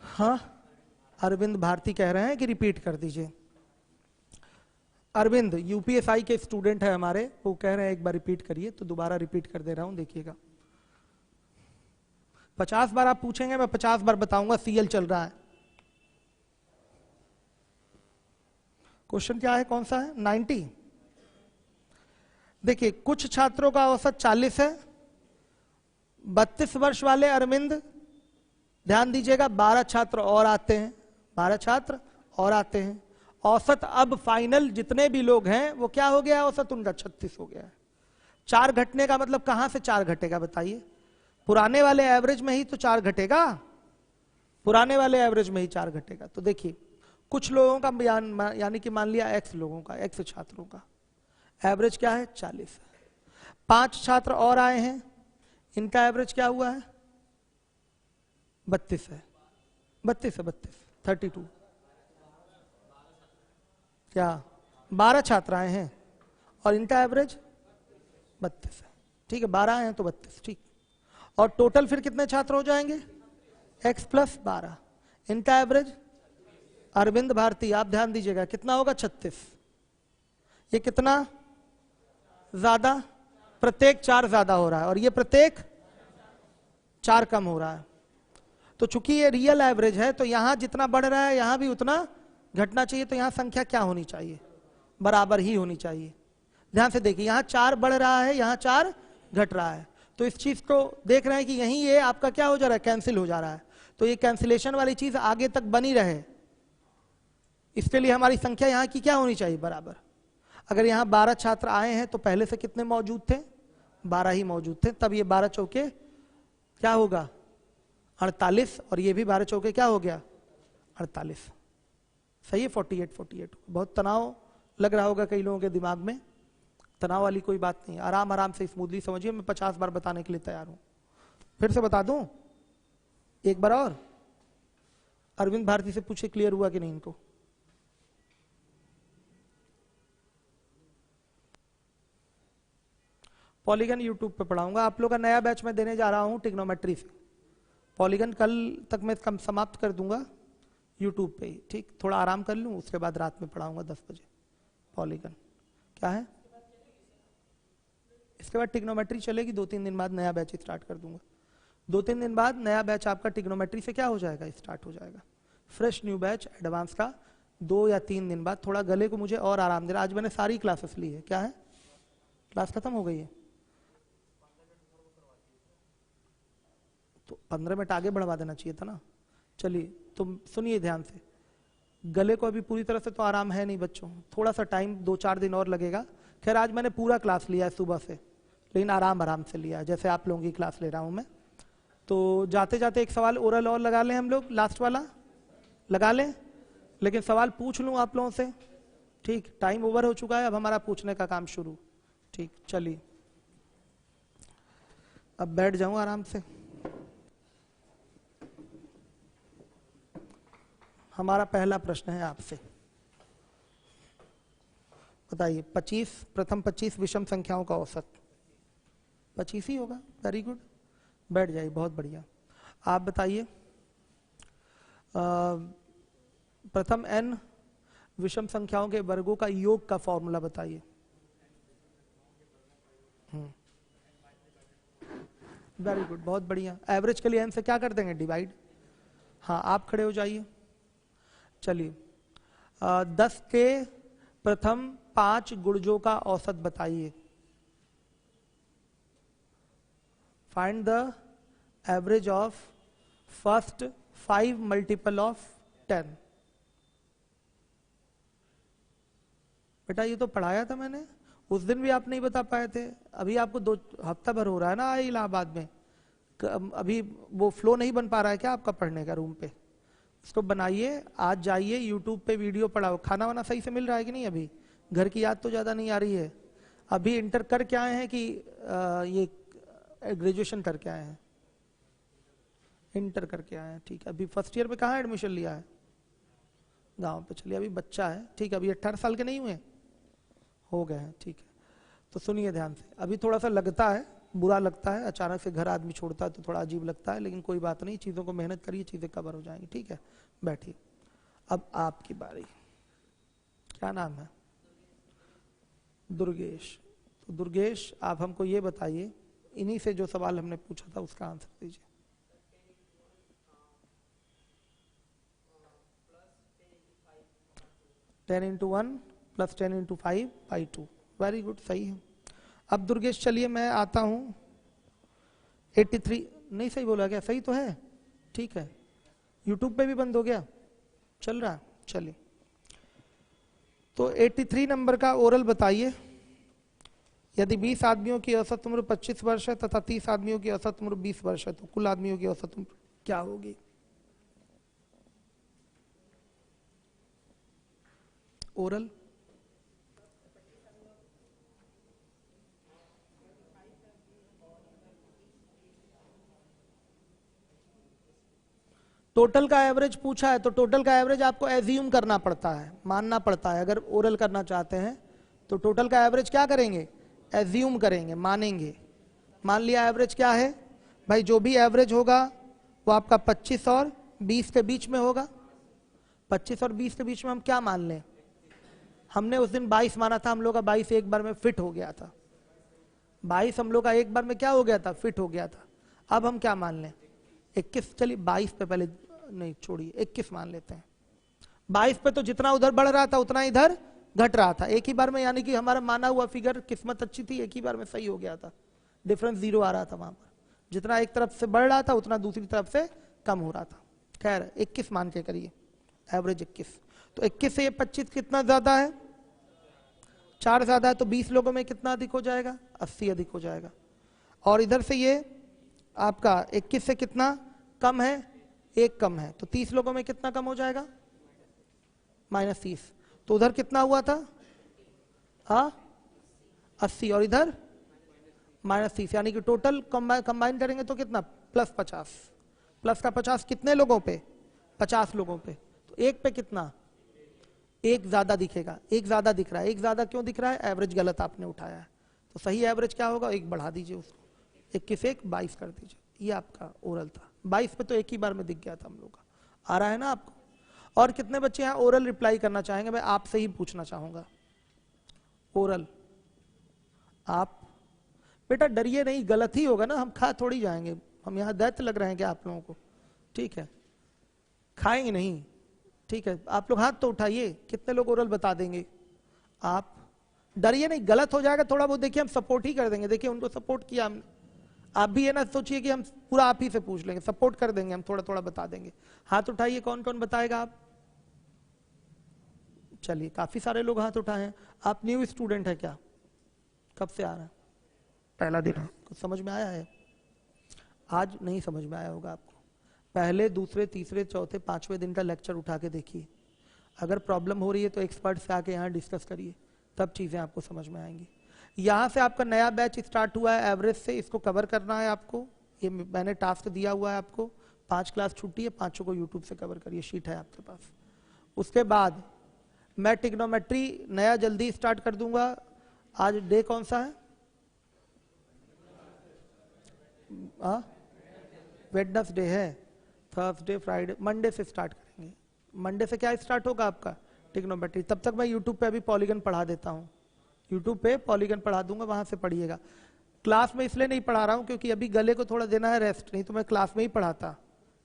हाँ, अरविंद भारती कह रहे हैं कि रिपीट कर दीजिए। अरविंद यूपीएसआई के स्टूडेंट है हमारे, वो कह रहे हैं एक बार रिपीट करिए, तो दोबारा रिपीट कर दे रहा हूं, देखिएगा। 50 बार आप पूछेंगे, मैं 50 बार बताऊंगा। सीएल चल रहा है। क्वेश्चन क्या है? कौन सा है? 90। देखिए कुछ छात्रों का औसत 40 है। 32 वर्ष वाले अरविंद, ध्यान दीजिएगा, 12 छात्र और आते हैं, 12 छात्र और आते हैं। औसत अब फाइनल जितने भी लोग हैं वो क्या हो गया? औसत उनका 36 हो गया है। 4 घटने का मतलब कहां से 4 घटेगा बताइए? पुराने वाले एवरेज में ही तो 4 घटेगा। पुराने वाले एवरेज में ही 4 घटेगा। तो देखिए कुछ लोगों का यानी कि मान लिया x लोगों का, x छात्रों का एवरेज क्या है 40 है। 5 छात्र और आए हैं, इनका एवरेज क्या हुआ है 32 है। 32 क्या 12 छात्र आए हैं और इनका एवरेज 32 है। ठीक है 12 आए हैं तो 32 ठीक। और टोटल फिर कितने छात्र हो जाएंगे x + 12। इनका एवरेज अरविंद भारती आप ध्यान दीजिएगा कितना होगा 36। ये कितना ज्यादा, प्रत्येक 4 ज्यादा हो रहा है और ये प्रत्येक 4 कम हो रहा है। तो चूंकि ये रियल एवरेज है तो यहां जितना बढ़ रहा है यहां भी उतना घटना चाहिए। तो यहां संख्या क्या होनी चाहिए बराबर ही होनी चाहिए। ध्यान से देखिए यहां 4 बढ़ रहा है यहां 4 घट रहा है। तो इस चीज को देख रहे हैं कि यहीं ये आपका क्या हो जा रहा है कैंसिल हो जा रहा है। तो ये कैंसिलेशन वाली चीज आगे तक बनी रहे इसके लिए हमारी संख्या यहाँ की क्या होनी चाहिए बराबर। अगर यहाँ 12 छात्र आए हैं तो पहले से कितने मौजूद थे 12 ही मौजूद थे। तब ये 12 चौके क्या होगा 48 और ये भी 12 चौके क्या हो गया 48। सही है 48। बहुत तनाव लग रहा होगा कई लोगों के दिमाग में। तनाव वाली कोई बात नहीं, आराम आराम से स्मूथली समझिए। मैं 50 बार बताने के लिए तैयार हूं। फिर से बता दूं एक बार और। अरविंद भारती से पूछे क्लियर हुआ कि नहीं इनको। पॉलीगन यूट्यूब पे पढ़ाऊंगा। आप लोग का नया बैच मैं देने जा रहा हूं ट्रिग्नोमेट्री से। पॉलीगन कल तक मैं समाप्त कर दूंगा यूट्यूब पे ही। ठीक थोड़ा आराम कर लूं उसके बाद रात में पढ़ाऊंगा 10 बजे पॉलीगन। क्या है इसके बाद ट्रिग्नोमेट्री चलेगी। 2-3 दिन बाद नया बैच स्टार्ट कर दूंगा। 2-3 दिन बाद नया बैच आपका ट्रिग्नोमेट्री से क्या हो जाएगा स्टार्ट हो जाएगा। फ्रेश न्यू बैच एडवांस का 2 या 3 दिन बाद। थोड़ा गले को मुझे और आराम दे रहा। आज मैंने सारी क्लासेस ली है। क्या है क्लास खत्म हो गई है तो 15 मिनट आगे बढ़वा देना चाहिए था ना। चलिए तो सुनिए ध्यान से। गले को अभी पूरी तरह से तो आराम है नहीं बच्चों, थोड़ा सा टाइम 2-4 दिन और लगेगा। खैर आज मैंने पूरा क्लास लिया है सुबह से, लेकिन आराम आराम से लिया है जैसे आप लोगों की क्लास ले रहा हूं मैं। तो जाते जाते एक सवाल ओरल और लगा लें हम लोग, लास्ट वाला लगा लें। लेकिन सवाल पूछ लूं आप लोगों से। ठीक टाइम ओवर हो चुका है, अब हमारा पूछने का काम शुरू। ठीक चलिए अब बैठ जाऊं आराम से। हमारा पहला प्रश्न है आपसे, बताइए 25 प्रथम 25 विषम संख्याओं का औसत 25 ही होगा। वेरी गुड, बैठ जाइए, बहुत बढ़िया। आप बताइए प्रथम n विषम संख्याओं के वर्गों का योग का फॉर्मूला बताइए। वेरी गुड, बहुत बढ़िया। एवरेज के लिए n से क्या कर देंगे डिवाइड। हाँ आप खड़े हो जाइए। चलिए 10 के प्रथम 5 गुणजों का औसत बताइए। Find the average of first 5 multiple of 10। बेटा ये तो पढ़ाया था मैंने, उस दिन भी आप नहीं बता पाए थे। अभी आपको 2 हफ्ता भर हो रहा है ना इलाहाबाद में, अभी वो फ्लो नहीं बन पा रहा है क्या आपका पढ़ने का रूम पे। इसको बनाइए, आज जाइए यूट्यूब पे वीडियो पढ़ाओ। खाना वाना सही से मिल रहा है कि नहीं। अभी घर की याद तो ज्यादा नहीं आ रही है। अभी इंटर करके आए हैं कि ये ग्रेजुएशन करके आए हैं। इंटर करके आए हैं, ठीक है। अभी फर्स्ट ईयर में कहाँ एडमिशन लिया है, गांव पे। चलिए अभी बच्चा है, ठीक है। अभी 18 साल के नहीं हुए, हो गए हैं, ठीक है। तो सुनिए ध्यान से। अभी थोड़ा सा लगता है, बुरा लगता है, अचानक से घर आदमी छोड़ता है तो थोड़ा अजीब लगता है, लेकिन कोई बात नहीं, चीजों को मेहनत करिए, चीजें कवर हो जाएंगी, ठीक है। बैठिए, अब आपकी बारी। क्या नाम है, दुर्गेश। तो दुर्गेश आप हमको ये बताइए, इन्हीं से जो सवाल हमने पूछा था उसका आंसर दीजिए। Ten into 1 plus 10 into 5 by 2। Very good, सही है। अब दुर्गेश चलिए मैं आता हूं 83 नहीं सही बोला क्या, सही तो है, ठीक है। यूट्यूब पे भी बंद हो गया, चल रहा है, चलिए। तो 83 नंबर का ओरल बताइए। यदि 20 आदमियों की औसत उम्र 25 वर्ष है तथा 30 आदमियों की औसत उम्र 20 वर्ष है तो कुल आदमियों की औसत उम्र क्या होगी। ओरल टोटल का एवरेज पूछा है तो टोटल का एवरेज आपको एज्यूम करना पड़ता है, मानना पड़ता है। अगर ओरल करना चाहते हैं तो टोटल का एवरेज क्या करेंगे, एज्यूम करेंगे, मानेंगे। मान लिया एवरेज क्या है भाई, जो भी एवरेज होगा वो आपका 25 और 20 के बीच में होगा। 25 और 20 के बीच में हम क्या मान लें, हमने उस दिन 22 माना था, हम लोग का 22 एक बार में फिट हो गया था। 22 हम लोग का एक बार में क्या हो गया था, फिट हो गया था। अब हम क्या मान लें, 21। चलिए 22 पे पहले नहीं छोड़िए, 21 मान लेते हैं। 22 पे तो जितना उधर बढ़ रहा था उतना इधर घट रहा था एक ही बार में, यानी कि हमारा माना हुआ फिगर, किस्मत अच्छी थी, एक ही बार में सही हो गया था। डिफरेंस 0 आ रहा था वहां पर, जितना एक तरफ से बढ़ रहा था उतना दूसरी तरफ से कम हो रहा था। खैर 21 मान के करिए, एवरेज 21। तो 21 से ये 25 कितना ज्यादा है, 4 ज्यादा है, तो 20 लोगों में कितना अधिक हो जाएगा, 80 अधिक हो जाएगा। और इधर से ये आपका 21 से कितना कम है, 1 कम है, तो 30 लोगों में कितना कम हो जाएगा, -30। तो उधर कितना हुआ था, 80, और इधर -30, यानी कि टोटल कंबाइन करेंगे तो कितना, +50। प्लस का 50 कितने लोगों पे, 50 लोगों पे। तो एक पे कितना, 1 ज्यादा दिखेगा, 1 ज्यादा दिख रहा है। 1 ज्यादा क्यों दिख रहा है, एवरेज गलत आपने उठाया है। तो सही एवरेज क्या होगा, 1 बढ़ा दीजिए उसको, 21 1 22 कर दीजिए। ये आपका ओरल था। 22 पे तो एक ही बार में दिख गया था हम लोग का। आ रहा है ना आपको। और कितने बच्चे यहाँ ओरल रिप्लाई करना चाहेंगे, मैं आपसे ही पूछना चाहूंगा। ओरल आप बेटा डरिए नहीं, गलत ही होगा ना, हम खा थोड़ी जाएंगे, हम यहाँ दैत्य लग रहे हैं क्या आप लोगों को, ठीक है, खाएंगे नहीं, ठीक है। आप लोग हाथ तो उठाइए, कितने लोग ओरल बता देंगे। आप डरिए नहीं, गलत हो जाएगा थोड़ा बहुत, देखिए हम सपोर्ट ही कर देंगे। देखिए उनको सपोर्ट किया हमने, आप भी ये ना सोचिए कि हम पूरा आप ही से पूछ लेंगे, सपोर्ट कर देंगे, हम थोड़ा थोड़ा बता देंगे। हाथ उठाइए, कौन कौन बताएगा आप। चलिए काफी सारे लोग हाथ उठाए हैं। आप न्यू स्टूडेंट है क्या, कब से आ रहे हैं, पहला दिन है, कुछ समझ में आया है। आज नहीं समझ में आया होगा आपको, पहले दूसरे तीसरे चौथे पांचवें दिन का लेक्चर उठा के देखिए। अगर प्रॉब्लम हो रही है तो एक्सपर्ट से आके यहाँ डिस्कस करिए, तब चीजें आपको समझ में आएंगी। यहाँ से आपका नया बैच स्टार्ट हुआ है एवरेज से, इसको कवर करना है आपको। ये मैंने टास्क दिया हुआ है आपको, 5 क्लास छुट्टी है, 5 को यूट्यूब से कवर करिए, शीट है आपके पास। उसके बाद मैं टिग्नोमेट्री नया जल्दी स्टार्ट कर दूंगा। आज डे कौन सा है, वेडनेसडे है, थर्सडे फ्राइडे, मंडे से स्टार्ट करेंगे। मंडे से क्या स्टार्ट होगा आपका, टिग्नोमेट्री। तब तक मैं यूट्यूब पे अभी पॉलीगन पढ़ा देता हूँ, यूट्यूब पे पॉलीगन पढ़ा दूंगा, वहां से पढ़िएगा। क्लास में इसलिए नहीं पढ़ा रहा हूँ क्योंकि अभी गले को थोड़ा देना है रेस्ट, नहीं तो मैं क्लास में ही पढ़ाता।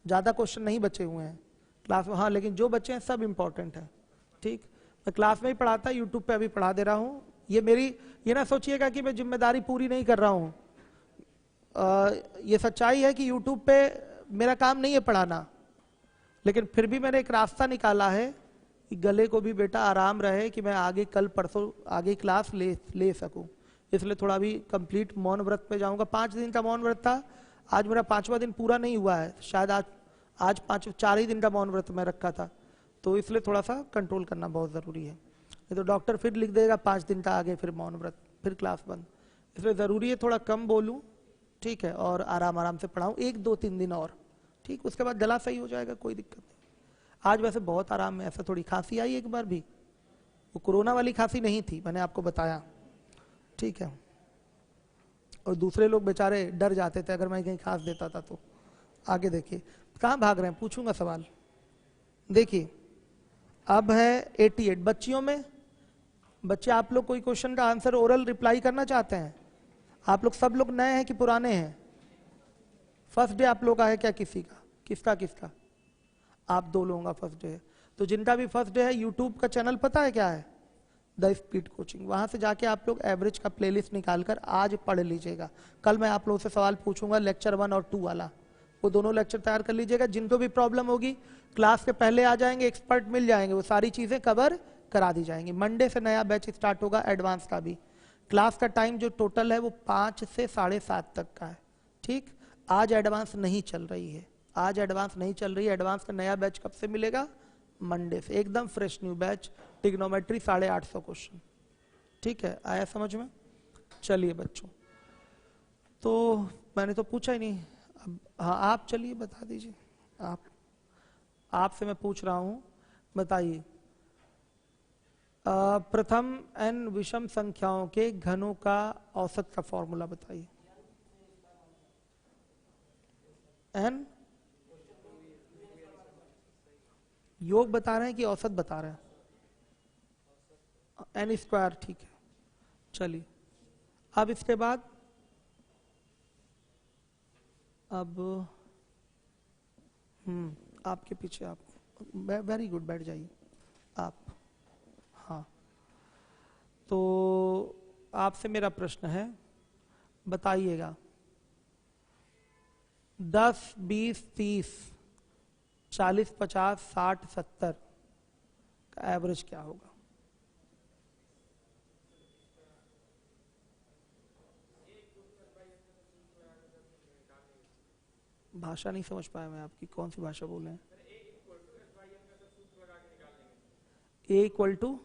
ज्यादा क्वेश्चन नहीं बचे हुए हैं क्लास में, हाँ लेकिन जो बच्चे हैं सब इंपॉर्टेंट है, ठीक। मैं क्लास में ही पढ़ाता, यूट्यूब पे अभी पढ़ा दे रहा हूँ। ये मेरी, ये ना सोचिएगा कि मैं जिम्मेदारी पूरी नहीं कर रहा हूँ। ये सच्चाई है कि यूट्यूब पे मेरा काम नहीं है पढ़ाना, लेकिन फिर भी मैंने एक रास्ता निकाला है कि गले को भी बेटा आराम रहे, कि मैं आगे कल परसों आगे क्लास ले सकूं। इसलिए थोड़ा भी कंप्लीट मौन व्रत पे जाऊंगा। 5 दिन का मौन व्रत था, आज मेरा 5वां दिन पूरा नहीं हुआ है, शायद आज 4 ही दिन का मौन व्रत मैं रखा था, तो इसलिए थोड़ा सा कंट्रोल करना बहुत जरूरी है। नहीं तो डॉक्टर फिर लिख देगा 5 दिन का आगे, फिर मौन व्रत, फिर क्लास बंद। इसलिए जरूरी है थोड़ा कम बोलूं, ठीक है, और आराम आराम से पढ़ाऊं 1 2 3 दिन और, ठीक। उसके बाद गला सही हो जाएगा, कोई दिक्कत नहीं। आज वैसे बहुत आराम है, ऐसा थोड़ी खांसी आई एक बार भी, वो कोरोना वाली खांसी नहीं थी, मैंने आपको बताया, ठीक है। और दूसरे लोग बेचारे डर जाते थे अगर मैं कहीं खांस देता था तो। आगे देखिए, कहाँ भाग रहे हैं, पूछूंगा सवाल। देखिए अब है 88 बच्चियों में। बच्चे आप लोग कोई क्वेश्चन का आंसर ओरल रिप्लाई करना चाहते हैं। आप लोग सब लोग नए हैं कि पुराने हैं, फर्स्ट डे आप लोग का है क्या, किसी का, किसका आप 2 लोगों का फर्स्ट डे है। तो जिनका भी फर्स्ट डे है, यूट्यूब का चैनल पता है क्या है, द स्पीड कोचिंग, वहां से जाके आप लोग एवरेज का प्लेलिस्ट निकालकर आज पढ़ लीजिएगा। कल मैं आप लोगों से सवाल पूछूंगा लेक्चर 1 और 2 वाला, वो दोनों लेक्चर तैयार कर लीजिएगा। जिनको भी प्रॉब्लम होगी क्लास के पहले आ जाएंगे, एक्सपर्ट मिल जाएंगे, वो सारी चीजें कवर करा दी जाएंगी। मंडे से नया बैच स्टार्ट होगा एडवांस का भी। क्लास का टाइम जो टोटल है वो 5 से 7:30 तक का है, ठीक। आज एडवांस नहीं चल रही है, आज एडवांस नहीं चल रही है। एडवांस का नया बैच कब से मिलेगा, मंडे से, एकदम fresh new batch, trigonometry 850 question. ठीक है, आया समझ में? चलिए बच्चों, तो मैंने तो पूछा ही नहीं, अब हाँ आप चलिए बता दीजिए। आपसे मैं पूछ रहा हूं, बताइए प्रथम n विषम संख्याओं के घनों का औसत का फॉर्मूला बताइए। n योग बता रहे हैं कि औसत बता रहे हैं? n स्क्वायर, ठीक है। चलिए अब इसके बाद, अब आपके पीछे आप, वेरी गुड, बैठ जाइए आप। हाँ, तो आपसे मेरा प्रश्न है, बताइएगा 10, 20, 30, 40, 50, 60, 70 का एवरेज क्या होगा? भाषा नहीं समझ पाया मैं आपकी, कौन सी भाषा बोल रहे हैं? A equal to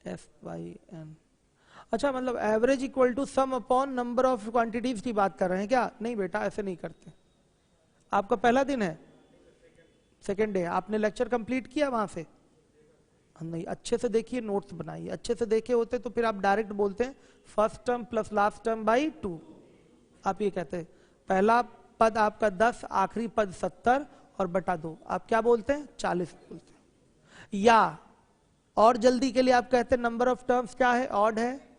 F by N. अच्छा, मतलब average equal to sum upon number of quantities की बात कर रहे हैं क्या? नहीं बेटा, ऐसे नहीं करते। आपका पहला दिन है, सेकेंड डे, आपने लेक्चर कंप्लीट किया वहां से? नहीं, अच्छे से देखिए, नोट्स बनाइए। अच्छे से देखे होते तो फिर आप डायरेक्ट बोलते हैं first term plus last term by 2। आप ये कहते हैं पहला पद आपका 10, आखिरी पद 70 और बटा 2, आप क्या बोलते हैं? 40 बोलते हैं। या और जल्दी के लिए आप कहते हैं नंबर ऑफ टर्म्स क्या है? ऑड है,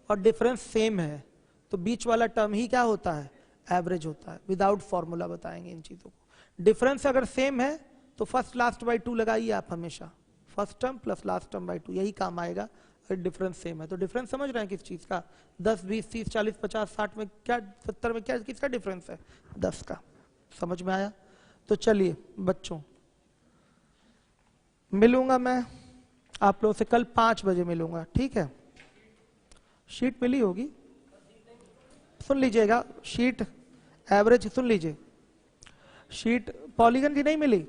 और डिफरेंस सेम है, तो बीच वाला टर्म ही क्या होता है? एवरेज होता है। विदाउट फॉर्मूला बताएंगे इन चीजों को। डिफरेंस अगर सेम है तो फर्स्ट लास्ट बाई 2 लगाइए आप हमेशा, first term plus last term by 2, यही काम आएगा अगर डिफरेंस सेम है। तो डिफरेंस समझ रहे हैं किस चीज का? 10, 20, 30, 40, 50, 60 में क्या, 70 में क्या, किसका डिफरेंस है? 10 का। समझ में आया? तो चलिए बच्चों, मिलूंगा मैं आप लोगों से कल 5 बजे मिलूंगा, ठीक है? शीट मिली होगी, सुन लीजिएगा, शीट एवरेज सुन लीजिए। शीट पॉलीगन की नहीं मिली?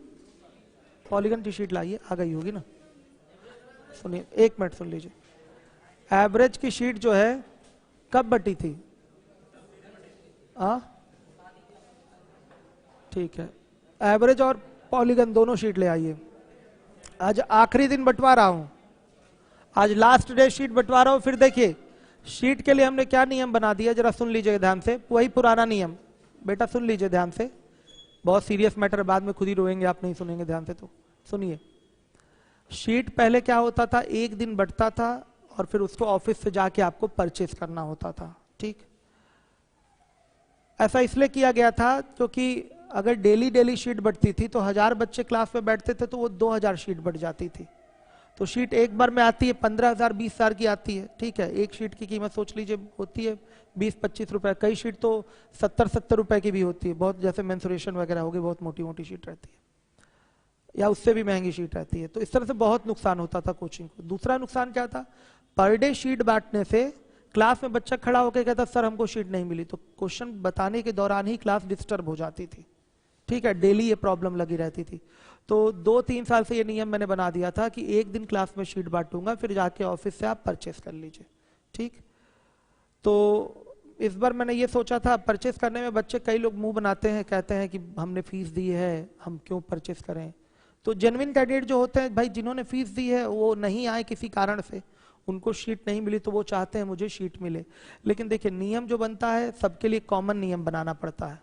पॉलीगन की शीट लाइए, आ गई होगी ना? सुनिए, 1 मिनट सुन लीजिए। एवरेज की शीट जो है कब बटी थी? ठीक है, एवरेज और पॉलीगन दोनों शीट ले आइए। आज आखिरी दिन बंटवा रहा हूं, आज लास्ट डे शीट बंटवा रहा हूं। फिर देखिए शीट के लिए हमने क्या नियम बना दिया, जरा सुन लीजिए ध्यान से, वही पुराना नियम। बेटा सुन लीजिए ध्यान से, बहुत सीरियस मैटर, बाद में खुद ही रोएंगे आप नहीं सुनेंगे ध्यान से। तो सुनिए, शीट पहले क्या होता था, एक दिन बंटता था और फिर उसको ऑफिस से जाके आपको परचेस करना होता था, ठीक? ऐसा इसलिए किया गया था क्योंकि अगर डेली डेली शीट बंटती थी तो 1000 बच्चे क्लास में बैठते थे तो वो 2000 शीट बंट जाती थी। तो शीट एक बार में आती है 15,000 20,000 की आती है, ठीक है? एक शीट की कीमत सोच लीजिए होती है 20-25 रुपए, कई शीट तो 70-70 रुपए की भी होती है, बहुत, जैसे मेंसुरेशन वगैरह होगी, बहुत मोटी मोटी शीट रहती है, या उससे भी महंगी शीट रहती है। तो इस तरह से बहुत नुकसान होता था कोचिंग को। दूसरा नुकसान क्या था, पर डे शीट बांटने से क्लास में बच्चा खड़ा होकर कहता सर हमको शीट नहीं मिली, तो क्वेश्चन बताने के दौरान ही क्लास डिस्टर्ब हो जाती थी, ठीक है? डेली ये प्रॉब्लम लगी रहती थी। तो 2-3 साल से ये नियम मैंने बना दिया था कि एक दिन क्लास में शीट बांटूंगा, फिर जाके ऑफिस से आप परचेस कर लीजिए, ठीक? तो इस बार मैंने ये सोचा था, परचेस करने में बच्चे कई लोग मुंह बनाते हैं, कहते हैं कि हमने फीस दी है, हम क्यों परचेस करें। तो जेन्युइन कैंडिडेट जो होते हैं भाई, जिन्होंने फीस दी है, वो नहीं आए किसी कारण से, उनको शीट नहीं मिली, तो वो चाहते हैं मुझे शीट मिले। लेकिन देखिए नियम जो बनता है सबके लिए कॉमन नियम बनाना पड़ता है,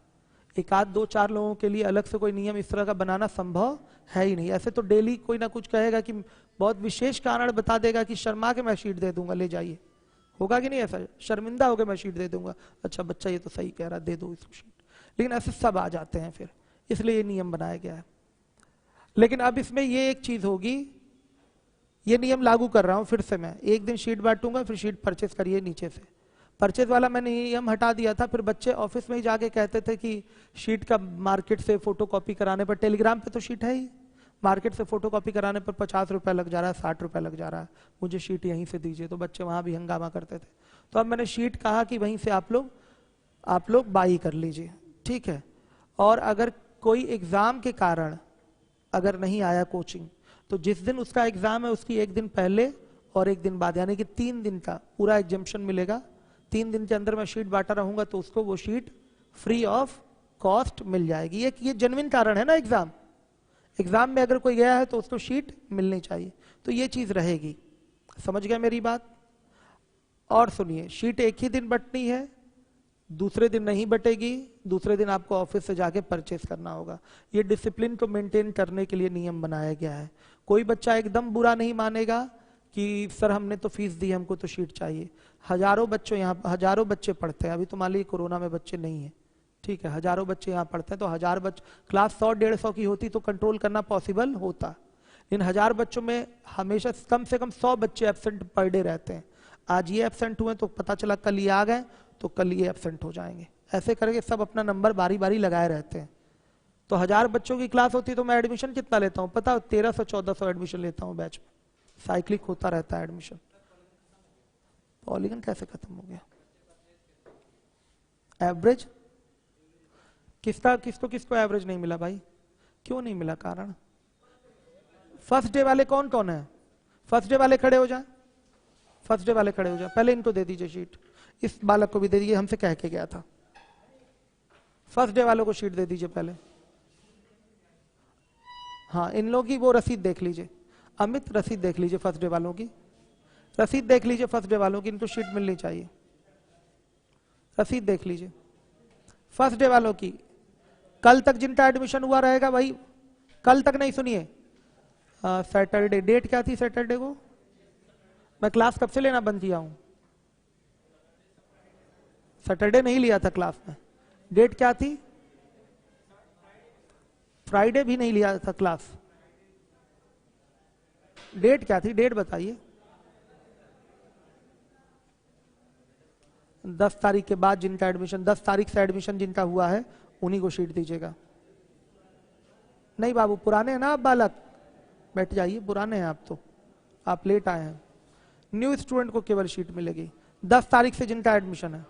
एक आध 2-4 लोगों के लिए अलग से कोई नियम इस तरह का बनाना संभव है ही नहीं। ऐसे तो डेली कोई ना कुछ कहेगा कि बहुत विशेष कारण बता देगा कि शर्मा के मैं शीट दे दूंगा, ले जाइए, होगा कि नहीं? ऐसा शर्मिंदा हो गया मैं शीट दे दूंगा, अच्छा बच्चा ये तो सही कह रहा, दे दो इसको शीट। लेकिन ऐसे सब आ जाते हैं फिर, इसलिए ये नियम बनाया गया है। लेकिन अब इसमें ये एक चीज होगी, ये नियम लागू कर रहा हूं फिर से मैं, एक दिन शीट बांटूंगा, फिर शीट परचेस करिए नीचे से। परचेज वाला मैंने नियम हटा दिया था, फिर बच्चे ऑफिस में ही जाके कहते थे कि शीट का मार्केट से फोटोकॉपी कराने पर, टेलीग्राम पे तो शीट है ही, मार्केट से फोटोकॉपी कराने पर 50 रुपए लग जा रहा है, 60 रुपए लग जा रहा है, मुझे शीट यहीं से दीजिए। तो बच्चे वहां भी हंगामा करते थे। तो अब मैंने शीट कहा कि वहीं से आप लोग बाई कर लीजिए, ठीक है? और अगर कोई एग्जाम के कारण अगर नहीं आया कोचिंग तो जिस दिन उसका एग्जाम है उसकी एक दिन पहले और एक दिन बाद, यानी कि 3 दिन का पूरा एग्जाम्शन मिलेगा। 3 दिन के अंदर मैं शीट बांटा रहूंगा तो उसको वो शीट फ्री ऑफ कॉस्ट मिल जाएगी। ये जेन्युइन कारण है ना, एग्जाम में अगर कोई गया है तो उसको शीट मिलनी चाहिए, तो ये चीज रहेगी। समझ गया मेरी बात? और सुनिए, शीट एक ही दिन बंटनी है, दूसरे दिन नहीं बटेगी, दूसरे दिन आपको ऑफिस से जाके परचेस करना होगा। ये डिसिप्लिन को मेंटेन करने के लिए नियम बनाया गया है। कोई बच्चा एकदम बुरा नहीं मानेगा कि सर हमने तो फीस दी, हमको तो शीट चाहिए। हजारों बच्चे पढ़ते हैं, अभी तो मान लीजिए कोरोना में बच्चे नहीं है, ठीक है, हजारों बच्चे यहाँ पढ़ते हैं, तो 1000 बच्चे, क्लास 100-150 की होती तो कंट्रोल करना पॉसिबल होता। इन 1000 बच्चों में हमेशा कम से कम 100 बच्चे एब्सेंट पर डे रहते हैं। आज ये एब्सेंट हुए तो पता चला कल ये आ गए तो कल ये एब्सेंट हो जाएंगे। ऐसे करके सब अपना नंबर बारी बारी लगाए रहते हैं। तो 1000 बच्चों की क्लास होती तो मैं एडमिशन कितना लेता हूँ पता? 1300-1400 एडमिशन लेता हूँ बैच में। साइक्लिक होता रहता है एडमिशन। पॉलीगन कैसे खत्म हो गया? एवरेज किसको एवरेज नहीं मिला भाई? क्यों नहीं मिला? कारण फर्स्ट डे वाले कौन कौन है? फर्स्ट डे वाले खड़े हो जाए, फर्स्ट डे वाले खड़े हो जाए। पहले इनको दे दीजिए शीट, इस बालक को भी दे दीजिए, हमसे कह के गया था। फर्स्ट डे वालों को शीट दे दीजिए पहले। हाँ, इन लोगों की वो रसीद देख लीजिए। अमित रसीद देख लीजिए, फर्स्ट डे वालों की रसीद देख लीजिए। फर्स्ट डे वालों की इनको शीट मिलनी चाहिए, रसीद देख लीजिए फर्स्ट डे वालों की। कल तक जिनका एडमिशन हुआ रहेगा भाई, कल तक नहीं, सुनिए, सैटरडे डेट क्या थी? सैटरडे को मैं क्लास कब से लेना बंद किया हूं? सैटरडे नहीं लिया था क्लास में। डेट क्या थी? फ्राइडे भी नहीं लिया था क्लास। डेट क्या थी? डेट बताइए। 10 तारीख के बाद जिनका एडमिशन, 10 तारीख से एडमिशन जिनका हुआ है उन्हीं को शीट दीजिएगा। नहीं बाबू, पुराने हैं ना आप बालक, बैठ जाइए, पुराने हैं आप, तो आप लेट आए हैं। न्यू स्टूडेंट को केवल शीट मिलेगी 10 तारीख से जिनका एडमिशन है।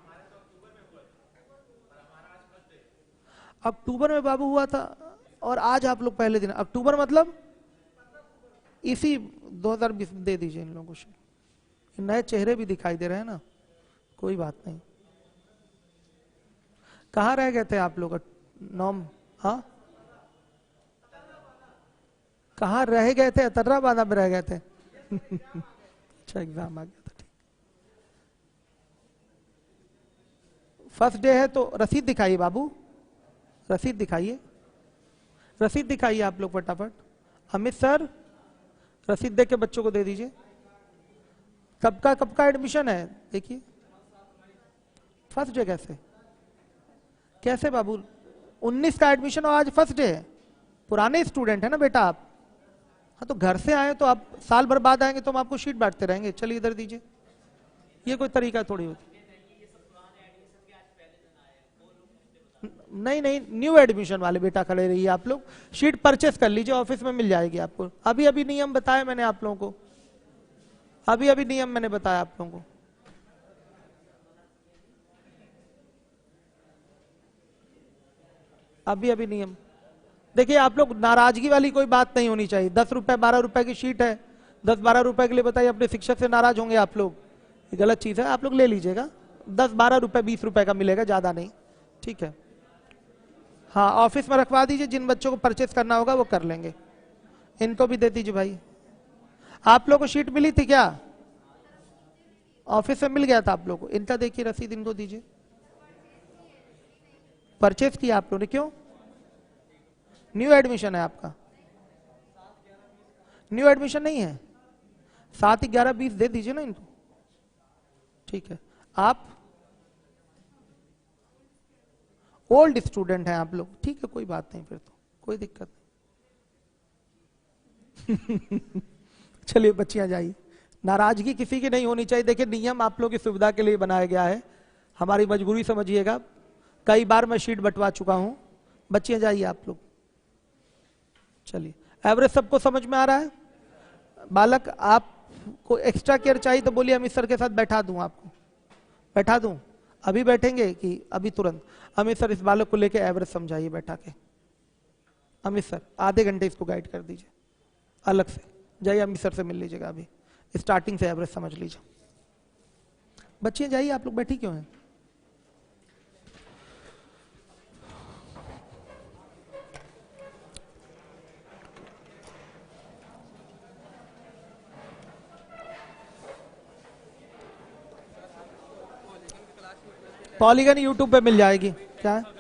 अक्टूबर में बाबू हुआ था और आज आप लोग पहले दिन। अक्टूबर मतलब इसी 2020 दे दीजिए इन लोगों को शीट। नए चेहरे भी दिखाई दे रहे हैं ना, कोई बात नहीं। कहाँ रह गए थे आप लोग? नॉम, हाँ, कहाँ रह गए थे? अतर्राबादा में रह गए थे। अच्छा, एग्जाम आ गया था, ठीक। फर्स्ट डे है तो रसीद दिखाइए बाबू, रसीद दिखाइए, रसीद दिखाइए आप लोग फटाफट। अमित सर, रसीद देख के बच्चों को दे दीजिए। कब का एडमिशन है? देखिए फर्स्ट डे कैसे बाबू? 19 का एडमिशन और आज फर्स्ट डे है। पुराने स्टूडेंट है ना बेटा आप। हाँ, तो घर से आए तो आप साल भर बाद आएंगे तो हम आपको शीट बांटते रहेंगे। चलिए इधर दीजिए, ये कोई तरीका थोड़ी होती। नहीं, न्यू एडमिशन वाले बेटा खड़े रहिए आप लोग, शीट परचेस कर लीजिए, ऑफिस में मिल जाएगी आपको। अभी नियम बताया मैंने आप लोगों को, अभी नियम मैंने बताया आप लोगों को। अभी नियम देखिए आप लोग, नाराजगी वाली कोई बात नहीं होनी चाहिए। 10 रुपए 12 रुपए की शीट है, 10-12 रुपए के लिए बताइए अपने शिक्षक से नाराज होंगे आप लोग? ये गलत चीज है, आप लोग ले लीजिएगा। 10-12 रुपए 20 रुपए का मिलेगा, ज्यादा नहीं, ठीक है। हाँ, ऑफिस में रखवा दीजिए, जिन बच्चों को परचेस करना होगा वो कर लेंगे। इनको भी दे दीजिए भाई। आप लोग को शीट मिली थी क्या? ऑफिस में मिल गया था आप लोग को। इनका देखिए रसीद, इनको दीजिए। परचेस किया आप लोगों ने? क्यों? न्यू एडमिशन है आपका? न्यू एडमिशन नहीं है, 7, 11, 20 दे दीजिए ना इनको, ठीक है। आप ओल्ड स्टूडेंट हैं आप लोग, ठीक है, कोई बात नहीं, फिर तो कोई दिक्कत नहीं। चलिए बच्चियां जाइए, नाराजगी किसी की नहीं होनी चाहिए। देखिए नियम आप लोगों की सुविधा के लिए बनाया गया है, हमारी मजबूरी समझिएगा। कई बार मैं शीट बंटवा चुका हूं। बच्चियां जाइए आप लोग। चलिए, एवरेज सबको समझ में आ रहा है? बालक आपको एक्स्ट्रा केयर चाहिए तो बोलिए, अमित सर के साथ बैठा दूं आपको, बैठा दूं? अभी बैठेंगे कि अभी तुरंत? अमित सर इस बालक को लेके एवरेज समझाइए बैठा के। अमित सर आधे घंटे इसको गाइड कर दीजिए अलग से, जाइए अमित सर से मिल लीजिएगा, अभी स्टार्टिंग से एवरेज समझ लीजिए। बच्चियां जाइए, आप लोग बैठी क्यों हैं? पॉलीगन यूट्यूब पे मिल जाएगी। क्या है?